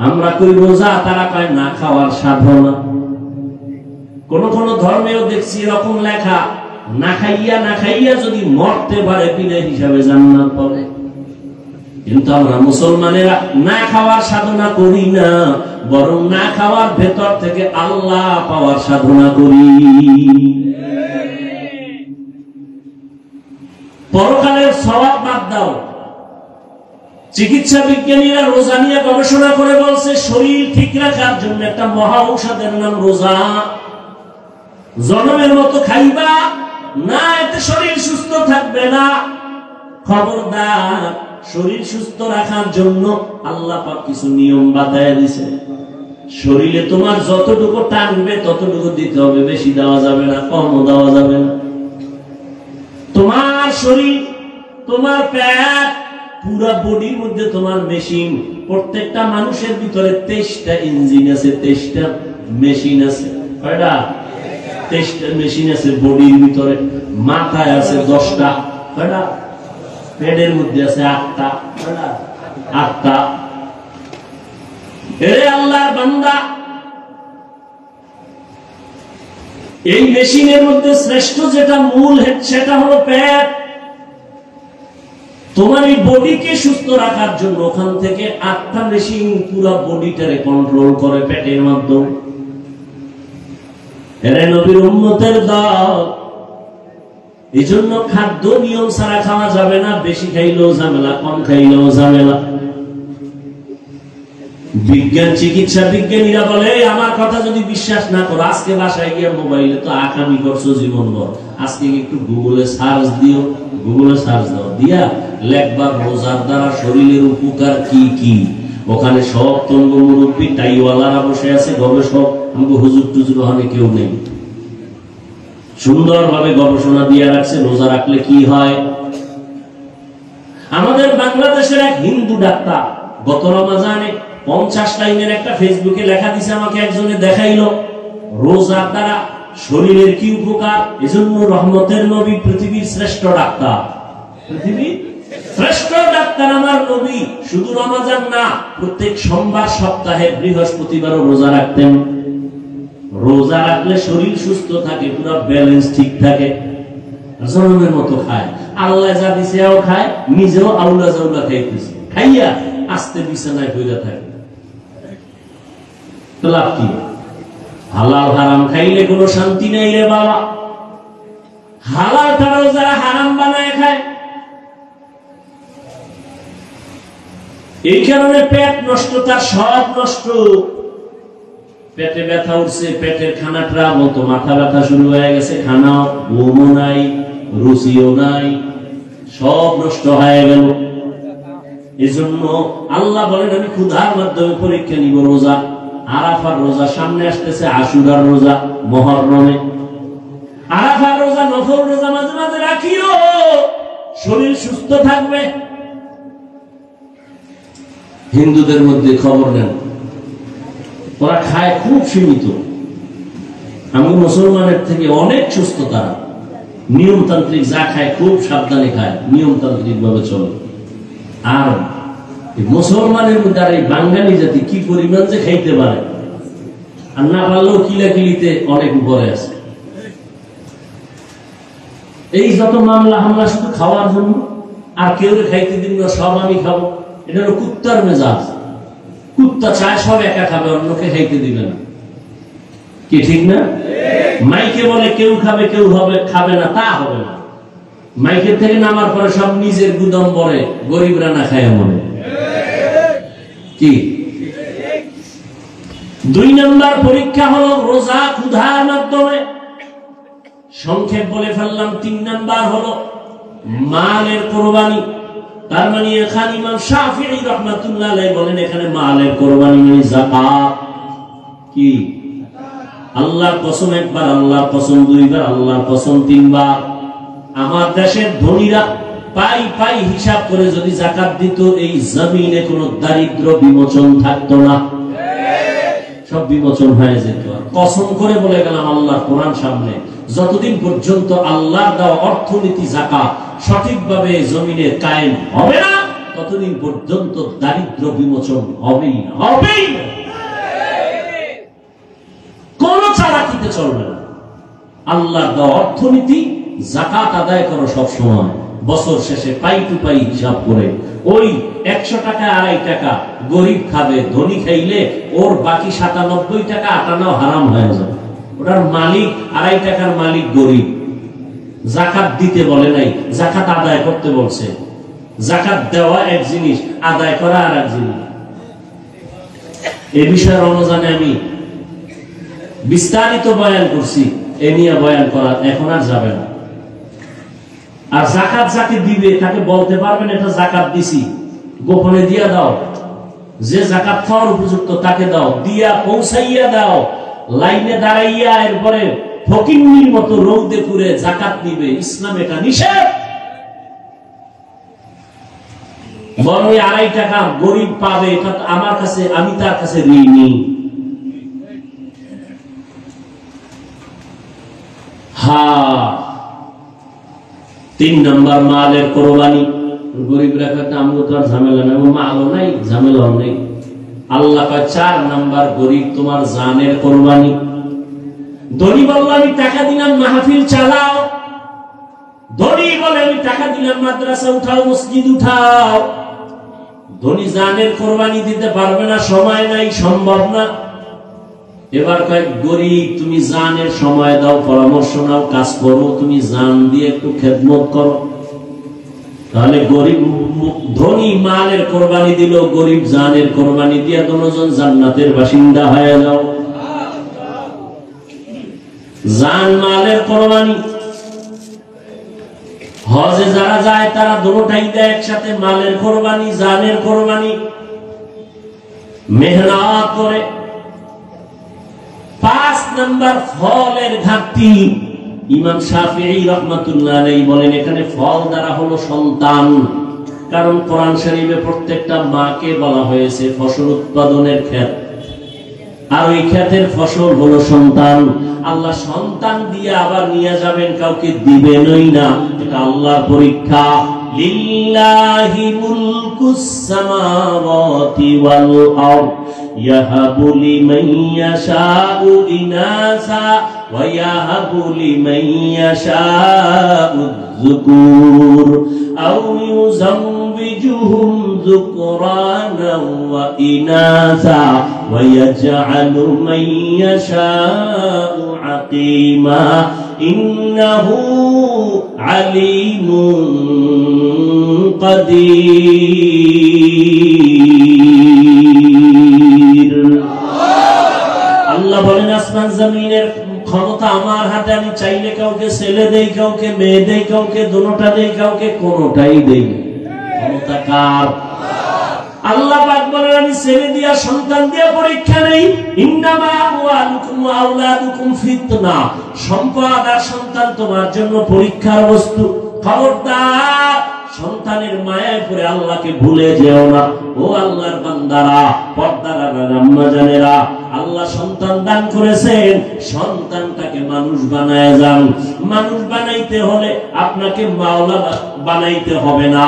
আমরা কই রোজা, তারা কয় না খাওয়ার সাধনা। কোন কোন ধর্মেও দেখছি এরকম লেখা, না খাইয়া যদি মরতে পারে বিনা হিসাবে জান্নাত পাবে। কিন্তু আমরা মুসলমানেরা না খাওয়ার সাধনা করি না, বরং না খাওয়ার ভেতর থেকে আল্লাহ পাওয়ার সাধনা করি। পরকালের সওয়াব বাদ দাও। চিকিৎসা বিজ্ঞানীরা রোজা নিয়ে গবেষণা করে বলছে শরীর ঠিক রাখার জন্য একটা মহা ঔষধের নাম রোজা। জনমের মতো খাইবা না, এতে শরীর সুস্থ থাকবে না। খবরদার, শরীর সুস্থ রাখার জন্য আল্লাহ পাক কিছু নিয়ম বাতায় দিয়েছে। শরীরে তোমার যতটুকু টানবে ততটুকু দিতে হবে, বেশি দেওয়া যাবে না, কমও দেওয়া যাবে না। তোমার শরীর, তোমার পেট, পুরো বডির মধ্যে তোমার মেশিন। প্রত্যেকটা মানুষের ভিতরে 23টা ইঞ্জিন আছে, 23টা মেশিন আছে। কয়টা? 23টা মেশিন আছে বডির ভিতরে। মাথায় আছে 10টা। কয়টা? পেটের মধ্যে আছে 8টা। কয়টা? 8টা। এরে আল্লাহর বান্দা, এই মেশিনের মধ্যে শ্রেষ্ঠ যেটা মূল হেড, সেটা হলো পেট। তোমার এই বডিকে সুস্থ রাখার জন্য ওখান থেকে 8টা মেশিন পুরো বডিটারে কন্ট্রোল করে পেটের মাধ্যমে। এরে নবীর উম্মতের দল, এই জন্য খাদ্য নিয়ম ছাড়া খাওয়া যাবে না, বেশি খাইলেও ঝামেলা, কম খাইলেও ঝামেলা। বিজ্ঞান চিকিৎসা বিজ্ঞানীরা বলে আমার কথা যদি বিশ্বাস না করো, আজকে বাসায় গিয়ে মোবাইলে তো আকামি করছো জীবনভর, আজকে একটু গুগলে সার্চ দিও, গুগলে সার্চ দাও, দিয়া লেখবার রোজার দ্বারা শরীরের উপকার কি কি, ওখানে সব তঙ্গ মুরব্বী টাইওয়ালারা বসে আছে, গবেষক, আমাকে হুজুর টুজুর ওখানে কেউ নেই, সুন্দরভাবে গবেষণা দিয়ে রাখছে রোজা রাখলে কি হয়। আমাদের বাংলাদেশের এক হিন্দু ডাক্তার গত রমজানে 50 লাইনের একটা ফেসবুকে লেখা দিছে, আমাকে একজনে দেখাইলো রোজার দ্বারা শরীরের কি উপকার। এজন্য রহমতের নবী পৃথিবীর শ্রেষ্ঠ ডাক্তার, পৃথিবীর শ্রেষ্ঠ ডাক্তার আমার নবী। শুধু রমজান না, প্রত্যেক সোমবার, সপ্তাহে বৃহস্পতিবারও রোজা রাখতেন। রোজা রাখলে শরীর সুস্থ থাকে, পুরো ব্যালেন্স ঠিক থাকে, জনমের মতো খায়, আল্লাহ যা দিছে খায়, নিজেও আউলা জাউলা খাইতেছে, খাইয়া আস্তে বিছানায় পড়ে থাকে। লাভ কি? হালাল হারাম খাইলে কোনো শান্তি নেই রে বাবা। হালাল ছাড়াও যারা হারাম বানায় খায়, এই কারণে পেট নষ্ট, তার সব নষ্ট। পেটে ব্যথা উঠছে, পেটের খানাটা মতো মাথা ব্যথা শুরু হয়ে গেছে, খানাও ঘুমও নাই, রুচিও নাই, সব নষ্ট হয়ে গেল। এজন্য আল্লাহ বলেন আমি ক্ষুধার মাধ্যমে পরীক্ষা নিব রোজা। আরাফার রোজা সামনে আসতেছে, আশুরার রোজা মুহররমে। আরাফার রোজা, নফল রোজা মাঝে মাঝে রাখিও, শরীর সুস্থ থাকবে। হিন্দুদের মধ্যে খবর নেন, ওরা খায় খুব সীমিত, আমি মুসলমানের থেকে অনেক সুস্থ। তারা নিয়মতান্ত্রিক, যা খায় খুব সাবধানে খায়, নিয়মতান্ত্রিক ভাবে চলে। আর মুসলমানের মধ্যে আর এই বাঙালি জাতি কি পরিমাণ যে খাইতে পারে, আর না পারলেও কিলাকিলিতে অনেক উপরে আছে। এই যত মামলা হামলা শুধু খাওয়ার জন্য, আর কেউ খাইতে দিন না, সব আমি খাবো, এটা হলো কুত্তার মেজাজ। কুত্তা চায় সব একা খাবে, অন্যকে খাইতে দিবে না, কি ঠিক না? মাইকে বলে কেউ খাবে, কেউ খাবে না, তা হবে না। মাইকের থেকে নামার পরে সব নিজের গুদম পরে, গরিবরা না খায় মনে কি। 2 নম্বর পরীক্ষা হলো রোজা ক্ষুধার মাধ্যমে। সংক্ষেপ বলে ফেললাম। 3 নম্বর হলো মালের কোরবানি। তার মানে এখানে ইমাম শাফিঈ রাহমাতুল্লাহ আলাইহি বলেন এখানে মালের কোরবানি মানে যাকাত। কি? আল্লাহর কসম একবার, আল্লাহর কসম 2 বার, আল্লাহর কসম 3 বার। আমার দেশের ধনীরা পাই পাই হিসাব করে যদি যাকাত দিত, এই জমিনে কোনো দারিদ্র বিমোচন থাকতো না, সব বিমোচন হয়ে যেত। কসম করে বলে গেলাম আল্লাহর কোরআন সামনে, যতদিন পর্যন্ত আল্লাহর দেওয়া অর্থনীতি যাকাত সঠিকভাবে জমিনে কায়েম হবে না, ততদিন পর্যন্ত দারিদ্র বিমোচন হবেই না, হবেই না। কোন চালাকিতে চলবে না। আল্লাহর দেওয়া অর্থনীতি, যাকাত আদায় করো সব সময়, বছর শেষে পাই টু পাই হিসাব করে। ওই 100 টাকা 2.5 টাকা গরিব খাবে, ধনী খাইলে ওর বাকি 97 টাকা 58 হারাম হয়ে যাবে। ওটার মালিক 2.5 টাকার মালিক গরিব। যাকাত দিতে বলে নাই, যাকাত আদায় করতে বলছে। যাকাত দেওয়া এক জিনিস, আদায় করা আর এক জিনিস। এই বিষয়ে রমজানে আমি বিস্তারিত বয়ান করছি, এ নিয়ে বয়ান করা এখন আর যাবে না। আর যাকাত যাকে দিবে তাকে বলতে পারবেন এটা যাকাত দিছি, গোপনে দিয়া দাও। যে যাকাত খাওয়ার উপযুক্ত তাকে দাও, দিয়া পৌঁছাইয়া দাও। লাইনে দাঁড়াইয়া এরপরে ফকিন্নির মতো রৌদে পুরে যাকাত দিবে, ইসলাম এটা নিষেধ। বরং 2.5 টাকা গরিব পাবে, এটা আমার কাছে, আমি তার কাছে ঋণী। হ্যাঁ, 3 নম্বর মালের কোরবানি। গরিবরা কথা আমগো তো আর ঝামেলা নাই, মালও নাই, ঝামেলাও নেই। আল্লাহ কয় 4 নম্বর গরিব তোমার জানের কোরবানি। ধনী বলল আমি টাকা দিলাম মাহফিল চালাও, ধনী বলে আমি টাকা দিলাম মাদ্রাসা উঠাও, মসজিদ উঠাও। ধনী জানের কোরবানি দিতে পারবে না, সময় নাই, সম্ভব না। এবার কয়েক গরিব, তুমি জানের সময় দাও, পরামর্শ নাও, কাজ করো, তুমি জান দিয়ে একটু খেদমত করো। তাহলে গরিব ধনী মালের কোরবানি দিল, গরিব জানের কোরবানি দিয়ে দুজন জান্নাতের বাসিন্দা হয়ে যাও। জান মালের কোরবানি। হজে যারা যায় তারা দুটোটাই দেয় একসাথে, মালের কোরবানি, জানের কোরবানি। মেহনত করে। 5 নাম্বার ফলের ঘাটতি। ইমাম শাফিঈ রাহমাতুল্লাহ আলাইহি বলেন এখানে ফল দ্বারা হলো সন্তান। কারণ কোরআন শরীফে প্রত্যেকটা মাকে বলা হয়েছে ফসল উৎপাদনের ক্ষেত, আর ওই ক্ষেতের ফসল হলো সন্তান। আল্লাহ সন্তান দিয়ে আবার নিয়ে যাবেন, কাউকে দিবেনই না, এটা আল্লাহর পরীক্ষা। লিল্লাহি মুলকুস সামাওয়াতি ওয়াল আরদ ইয়াহাবু লিমান ইয়াশাউ ইনাসা ওয়া ইয়াহাবু লিমান ইয়াশাউ যুকুর আও ইউযাওবিজুহুম যুকরানা ওয়া ইনাসা ওয়া ইয়াজআলু মান ইয়াশাউ আকিমা ইন্নাহু আলিমুন কাদির। আল্লাহ বলেন আসমান জমিনের ক্ষমতা আমার হাতে, আমি চাইলে কাউকে ছেলে দেই, কাউকে মেয়ে দেই, কাউকে দুটোটা দেই, কাউকে কোনোটাই দেই। ক্ষমতা কার? আল্লাহ পাক বলেন আমি ছেলে দিয়া সন্তান দিয়া পরীক্ষা নেই। ইন্নামা আমওয়ালুকুম ওয়া আওলাদুকুম ফিতনা। সম্পদ আর সন্তান তোমার জন্য পরীক্ষার বস্তু। খবরদার সন্তানের মায়ায় পড়ে আল্লাহকে ভুলে যেও না। ও আল্লাহর বান্দারা, পর্দারা, আম্মা জানেরা, আল্লাহ সন্তান দান করেছেন, সন্তানটাকে মানুষ বানায় যান। মানুষ বানাইতে হলে আপনাকে মাওলানা বানাইতে হবে না।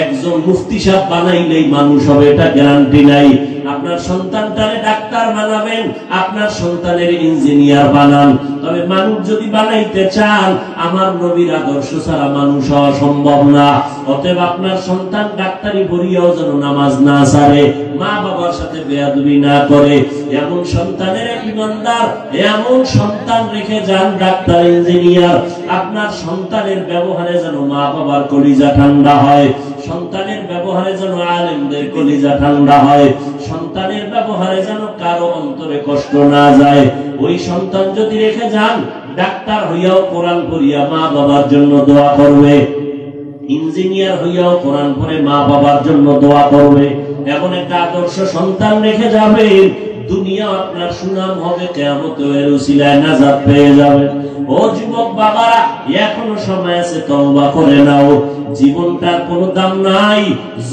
একজন মুফতি সাহেব বানাইলেই মানুষ হবে এটা গ্যারান্টি নাই। আপনার সন্তানটারে ডাক্তার বানাবেন, আপনার সন্তানের ইঞ্জিনিয়ার বানান। তবে মানুষ যদি বানাইতে চান, আমার নবীর আদর্শ ছাড়া মানুষ হওয়া সম্ভব না। অতএব আপনার সন্তান ডাক্তারি পড়িয়াও যেন নামাজ না ছাড়ে, মা বাবার সাথে বেয়াদবি না করে, এমন সন্তানের ইমানদার, এমন সন্তান রেখে যান ডাক্তার, ইঞ্জিনিয়ার। আপনার সন্তানের ব্যবহারে যেন মা বাবার কলিজা ঠান্ডা হয়, সন্তানের ব্যবহারে যেন আলেমদের কলিজা ঠান্ডা হয়, সন্তানের ব্যবহারে যেন কারো অন্তরে কষ্ট না যায়। ওই সন্তান যদি রেখে যান, ডাক্তার হইয়াও কোরআন পড়িয়া মা বাবার জন্য দোয়া করবে, ইঞ্জিনিয়ার হইয়াও কোরআন পড়ে মা বাবার জন্য দোয়া করবে। এমন একটা আদর্শ সন্তান রেখে যাবে, দুনিয়া আপনার সুনাম হবে, কিয়ামতের উসিলায় নাজাত পেয়ে যাবেন। ও যুবক বাবারা, এখনো সময় আছে, তওবা করে নাও। জীবনটার কোনো দাম নাই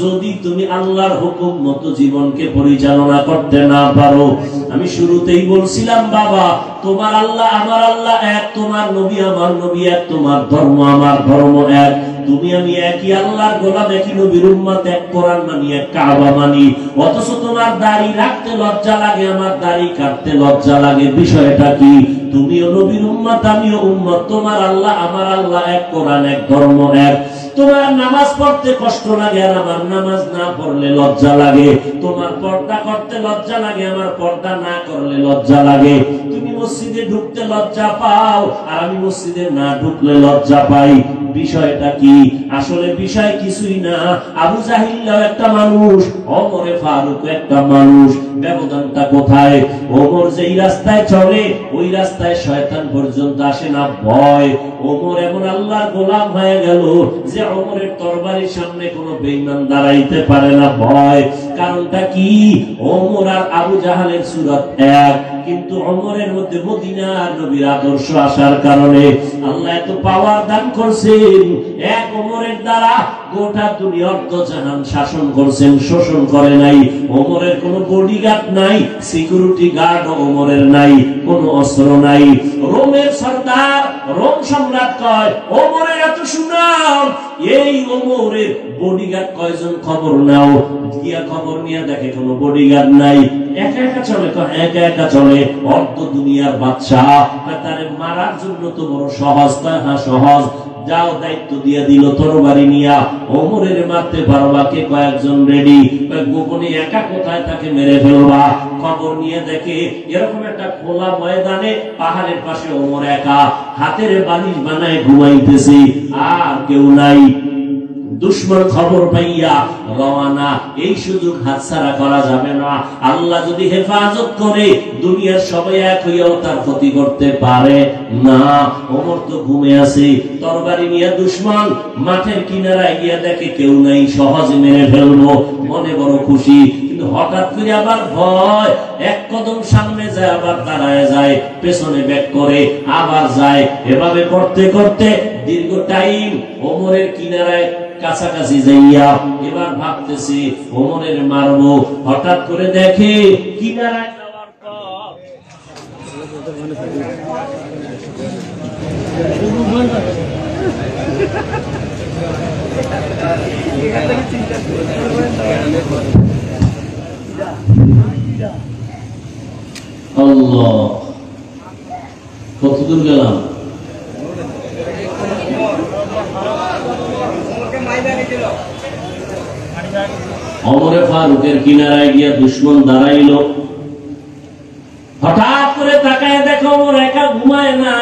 যদি তুমি আল্লাহর হুকুম মতো জীবনকে পরিচালনা করতে না পারো। আমি শুরুতেই বলছিলাম বাবা, তোমার আল্লাহ আমার আল্লাহ এক, তোমার নবী আমার নবী এক, তোমার ধর্ম আমার ধর্ম এক। তুমি আমি একই আল্লাহর গোলাম, একই নবীর উম্মত, এক কোরআন মানি, এক কাবা মানি। অথচ তোমার দাড়ি রাখতে লজ্জা লাগে, আমার দাড়ি কাটতে লজ্জা লাগে। বিষয়টা কি? তুমিও নবীর উম্মত, আমিও উম্মত, তোমার আল্লাহ আমার আল্লাহ এক, কোরআন এক, ধর্ম এক। তোমার নামাজ পড়তে কষ্ট লাগে আর আমার নামাজ না পড়লে লজ্জা লাগে। তোমার পর্দা করতে লজ্জা লাগে, আমার পর্দা না করলে লজ্জা লাগে। তুমি মসজিদে ঢুকতে লজ্জা পাও আর আমি মসজিদে না ঢুকলে লজ্জা পাই। বিষয়টা কি? আসলে বিষয় কিছুই না। আবু জাহিল্লাও একটা মানুষ, ওমরে ফারুক একটা মানুষ। ব্যবধানটা কোথায়? ওমর যেই রাস্তায় চলে ওই রাস্তায় শয়তান পর্যন্ত আসে না, ভয়। ওমর এমন আল্লাহর গোলাম হয়ে গেল যে ওমরের তরবারির সামনে কোনো বেঈমান দাঁড়াইতে পারে না, ভয়। কারণটা কি? ওমর আর আবু জাহালের সূরত এক, কিন্তু ওমরের মধ্যে মদিনার নবীর আদর্শ আসার কারণে আল্লাহ এত পাওয়ার দান করছেন। এক ওমরের দ্বারা গোটা দুনিয়া অর্ধজাহান শাসন করছেন, শোষণ করে নাই। ওমরের কোনো বডিগার্ড নাই, সিকিউরিটি গার্ড ওমরের নাই, কোনো অস্ত্র নাই। রোমের সর্দার, রোম সম্রাট কয় ওমরের এত সুনাম, এই ওমরের বডিগার্ড কয়জন? খবর নাও। গিয়া খবর নিয়ে দেখে কোনো বডিগার্ড নাই, একা একা চলে। একা একা চলে, অর্ধ দুনিয়ার বাদশাহ। তারে মারার জন্য তো বড় সহজ। হ্যাঁ সহজ। যাও দায়িত্ব দিয়ে দিল তরবারি নিয়া ওমরের মারতে পারবা কে? কয়েকজন রেডি। গোপনে একা কোথায় তাকে মেরে ফেলবা? খবর নিয়ে দেখে এরকম একটা খোলা ময়দানে পাহাড়ের পাশে ওমর একা হাতের বালিশ বানায় ঘুমাইতেছে, আর কেউ নাই। দুশ্মন খবর পাইয়া রওয়ানা। এই সুযোগ হাতছাড়া করা যাবে না। আল্লাহ যদি হেফাজত করে দুনিয়ার সবাই এক হইয়াও তার ক্ষতি করতে পারে না। ওমর তো ঘুমে আছে, তরবারি নিয়ে দুশ্মন মাঠের কিনারায় গিয়া দেখে কেউ নাই, সহজে মেরে ফেলবো, মনে বড় খুশি। কিন্তু হঠাৎ করে আবার ভয়, এক কদম সামনে যায় আবার দাঁড়ায় যায়, পেছনে ব্যাক করে আবার যায়। এভাবে করতে করতে দীর্ঘ টাইম ওমরের কিনারায় কাছাকাছি যাইয়া এবার ভাবতেছি ওমরের মারবো। হঠাৎ করে দেখে কিনারায় যাওয়ার পর আল্লাহ, কতদূর গেলাম? ওমরে ফারুকের কিনারায় গিয়া দুশ্মন দাঁড়াইল। হঠাৎ করে তাকায় দেখো ওমর একা ঘুমায় না,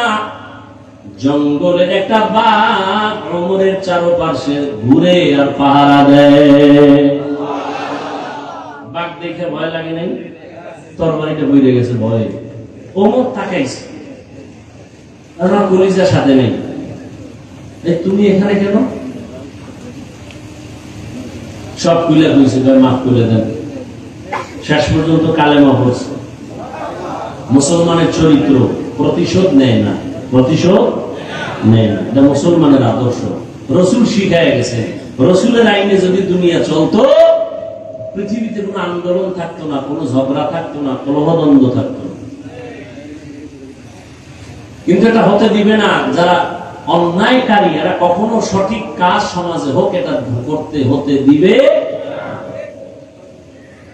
জঙ্গলের একটা বাঘ ওমরের চারপাশে ঘুরে আর পাহারা দেয়। বাঘ দেখে ভয় লাগে নাই? তরবারিটা বইরে গেছে ভয়ে। ওমর তাকাইছে, আমার কলিজার সাথে নেই। তুমি এখানে কেন? সব খুলে হয়েছে, মাফ করে দেন। শেষ পর্যন্ত কালেমা পড়ছে। মুসলমানের চরিত্র প্রতিশোধ নেয় না, প্রতিশোধ নেয় না। এটা মুসলমানের আদর্শ। রসুল শিখায় গেছে, রসুলের আইনে যদি দুনিয়া চলতো পৃথিবীতে কোনো আন্দোলন থাকতো না, কোনো ঝগড়া থাকতো না, কলহদ্বন্দ্ব থাকতো না। কিন্তু এটা হতে দিবে না। যারা অন্যায়কারী এরা কখনো সঠিক কাজ সমাজে হোক এটা করতে হতে দিবে।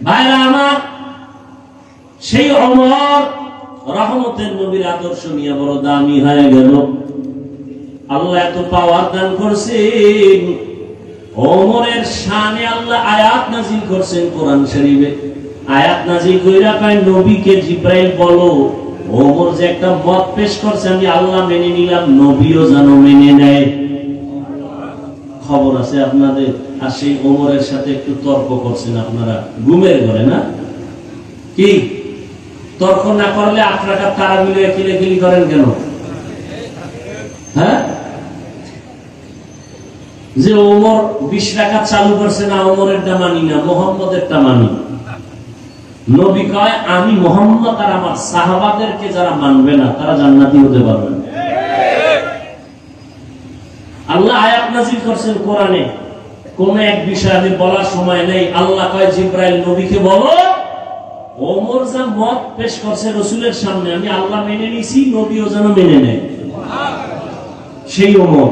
ভাইরা আমার, সেই ওমর রহমতের নবীর আদর্শ নিয়ে বড় দামি হয়ে গেল। আল্লাহ এত পাওয়ার দান করছেন, ওমরের শানে আল্লাহ আয়াত নাজিল করছেন কোরআন শরীফে। আয়াত নাজিল কইরা কয় নবীকে জিব্রাইল বলো ওমর যে একটা মত পেশ করছে আমি আল্লাহ মেনে নিলাম, নবীও যেন মেনে নেয়। খবর আছে আপনাদের? আর সেই ওমরের সাথে একটু তর্ক করছেন আপনারা ঘুমের ঘরে, না কি? তর্ক না করলে 8 রাকাত তারাবি লয়ে কিলাকিলি করেন কেন? হ্যাঁ, যে ওমর 20 রাকাত চালু করছে না, ওমরেরটা মানি না, মুহাম্মদেরটা মানি। নবী কয় আমি মুহাম্মদ আর আমার সাহাবাদেরকে যারা মানবে না তারা জান্নাতি হতে পারবে না। আল্লাহ আয়াত নাযিল করছেন কোরআনে, কোন এক বিষয় আমি বলার সময় নেই। আল্লাহ কয় জিব্রাইল নবীকে বলো ওমর যা মত পেশ করছে রাসূলের সামনে আমি আল্লাহ মেনে নিছি, নবীও যেন মেনে নেয়। সেই ওমর,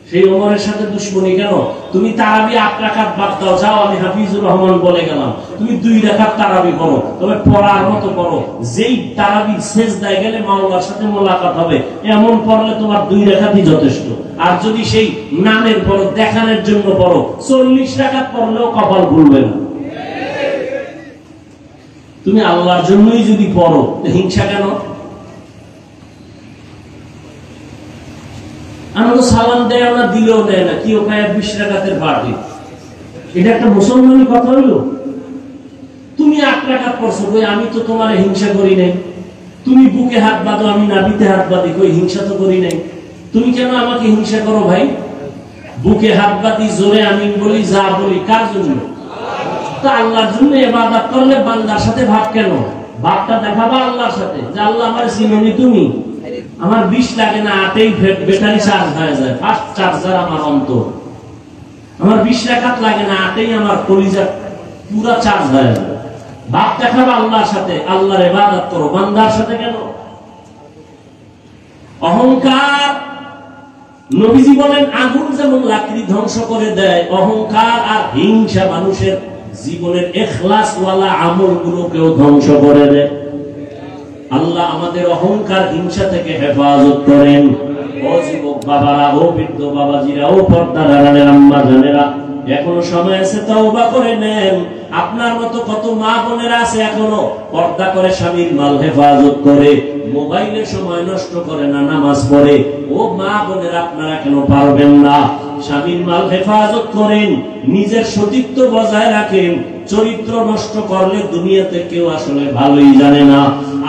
সেই ওমরের সাথে দুশ্মনী কেন? তুমি তারাবি 8 রাকাত বাদ দাও, যাও আমি হাফিজুর রহমান বলে গেলাম, তুমি 2 রাকাত তারাবি পড়ো, তবে পড়ার মতো পড়ো। যেই তারাবি সেজদায় গেলে মাওলার সাথে মোলাকাত হবে এমন পড়লে তোমার 2 রাকাতই যথেষ্ট। আর যদি সেই নামের পড়ো, দেখানোর জন্য পড়ো, 40 রাকাত পড়লেও কপাল ভুলবে না। তুমি আল্লাহর জন্যই যদি পড়ো, হিংসা কেন? আমরা সালাম দেয় না, দিলেও দেয় না, কি ওখানে 20 রাকাতের পার্টি? এটা একটা মুসলমানি কথা হইলো? তুমি 8 রাকাত পড়ছো, কই আমি তো তোমার হিংসা করি নাই। তুমি বুকে হাত বাঁধো, আমি নাভিতে হাত বাঁধি, কই হিংসা তো করি নাই। তুমি কেন আমাকে হিংসা করো ভাই? বুকে হাত বাঁধি, জোরে আমিন বলি, যা বলি কার জন্য? তা আল্লাহর জন্য। ইবাদত করলে বান্দার সাথে ভাব কেন? ভাবটা দেখাবা আল্লাহর সাথে যে আল্লাহ আমার চিনি তুমি, আমার 20 লাগে না, 8এই ব্যাটারি চার্জ হয়ে যায়, ফাস্ট চার্জার আমার অন্তর। আমার 20 রাকাত লাগে না, 8এই আমার কলিজা পুরো চার্জ হয়ে যায়। ভাব দেখাবা আল্লাহর সাথে, আল্লাহর ইবাদত করো, বান্দার সাথে কেন? অহংকার, নবীজি বলেন আগুন যেমন লাকড়ি ধ্বংস করে দেয়, অহংকার আর হিংসা মানুষের জীবনের ইখলাস ওয়ালা আমলগুলোকেও ধ্বংস করে দেয়। আল্লাহ আমাদের অহংকার হিংসা থেকে হেফাজত করেন। ও যুবক বাবারা, ও বৃদ্ধ বাবাজিরা, ও পর্দার আড়ালের আম্মা জানেরা, এখনো সময় আছে, তওবা করে নেন। আপনার মতো কত মা বোনেরা আছে এখনো পর্দা করে, স্বামীর মাল হেফাজত করে, মোবাইলে সময় নষ্ট করে না, নামাজ পড়ে। ও মা বোনেরা, আপনারা কেন পারবেন না? স্বামীর মাল হেফাজত করেন, নিজের সতীত্ব বজায় রাখেন। চরিত্র নষ্ট করলে দুনিয়াতে কেউ আসলে ভালোই জানে না,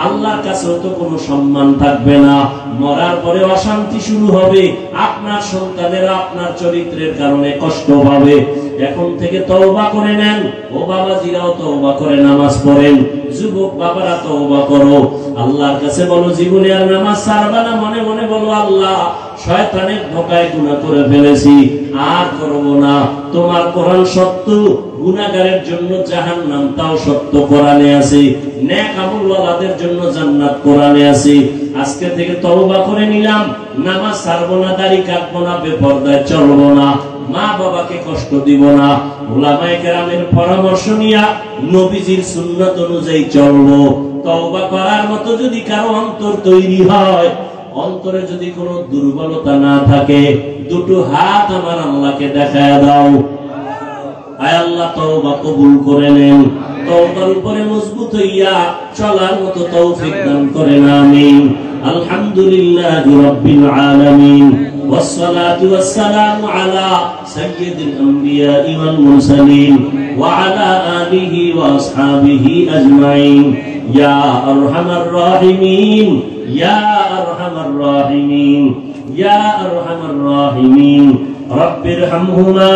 আল্লাহর কাছেও তো কোনো সম্মান থাকবে না। মরার পরে অশান্তি শুরু হবে, আপনার সন্তানেরা আপনার চরিত্রের কারণে কষ্ট পাবে। এখন থেকে তওবা করে নেন। ও বাবাজিরাও তওবা করে নামাজ পড়েন। যুবক বাবারা তওবা করো, আল্লাহর কাছে বলো জীবনে আর নামাজ ছাড়বা না। মনে মনে বলো, আল্লাহ শয়তানের ধোঁকায় গুনাহ করে ফেলেছি, আর করব না। তোমার কোরআন সত্য, গুনাহগারের জন্য জাহান্নাম তাও সত্য কোরআনে আছে, নেক আমলওয়ালাদের জন্য জান্নাত কোরআনে আছে। আজকে থেকে তওবা করে নিলাম, নামাজ ছাড়বো না, দাড়ি কাটবো না, বেপরদায় চলবো না, মা বাবাকে কষ্ট দিব না। উলামায়ে কেরামের পরামর্শ নিয়া নবীজির সুন্নাত অনুযায়ী চলবো। তওবা করার মতো যদি কারো অন্তর তৈরি হয়, অন্তরে যদি কোনো দুর্বলতা না থাকে, দুটো হাত আমার আল্লাহকে দেখায় দাও। আয় আল্লাহ, তওবা কবুল করে নেন। তওবার উপরে মজবুত হইয়া চলার মতো তৌফিক দান করেন, আমিন। আলহামদুলিল্লাহি রাব্বিল আলামিন, والصلاة والسلام على سيد الأنبياء والمرسلين وعلى آله وأصحابه أجمعين يا أرحم الراحمين يا أرحم الراحمين يا أرحم الراحمين رب ارحمهما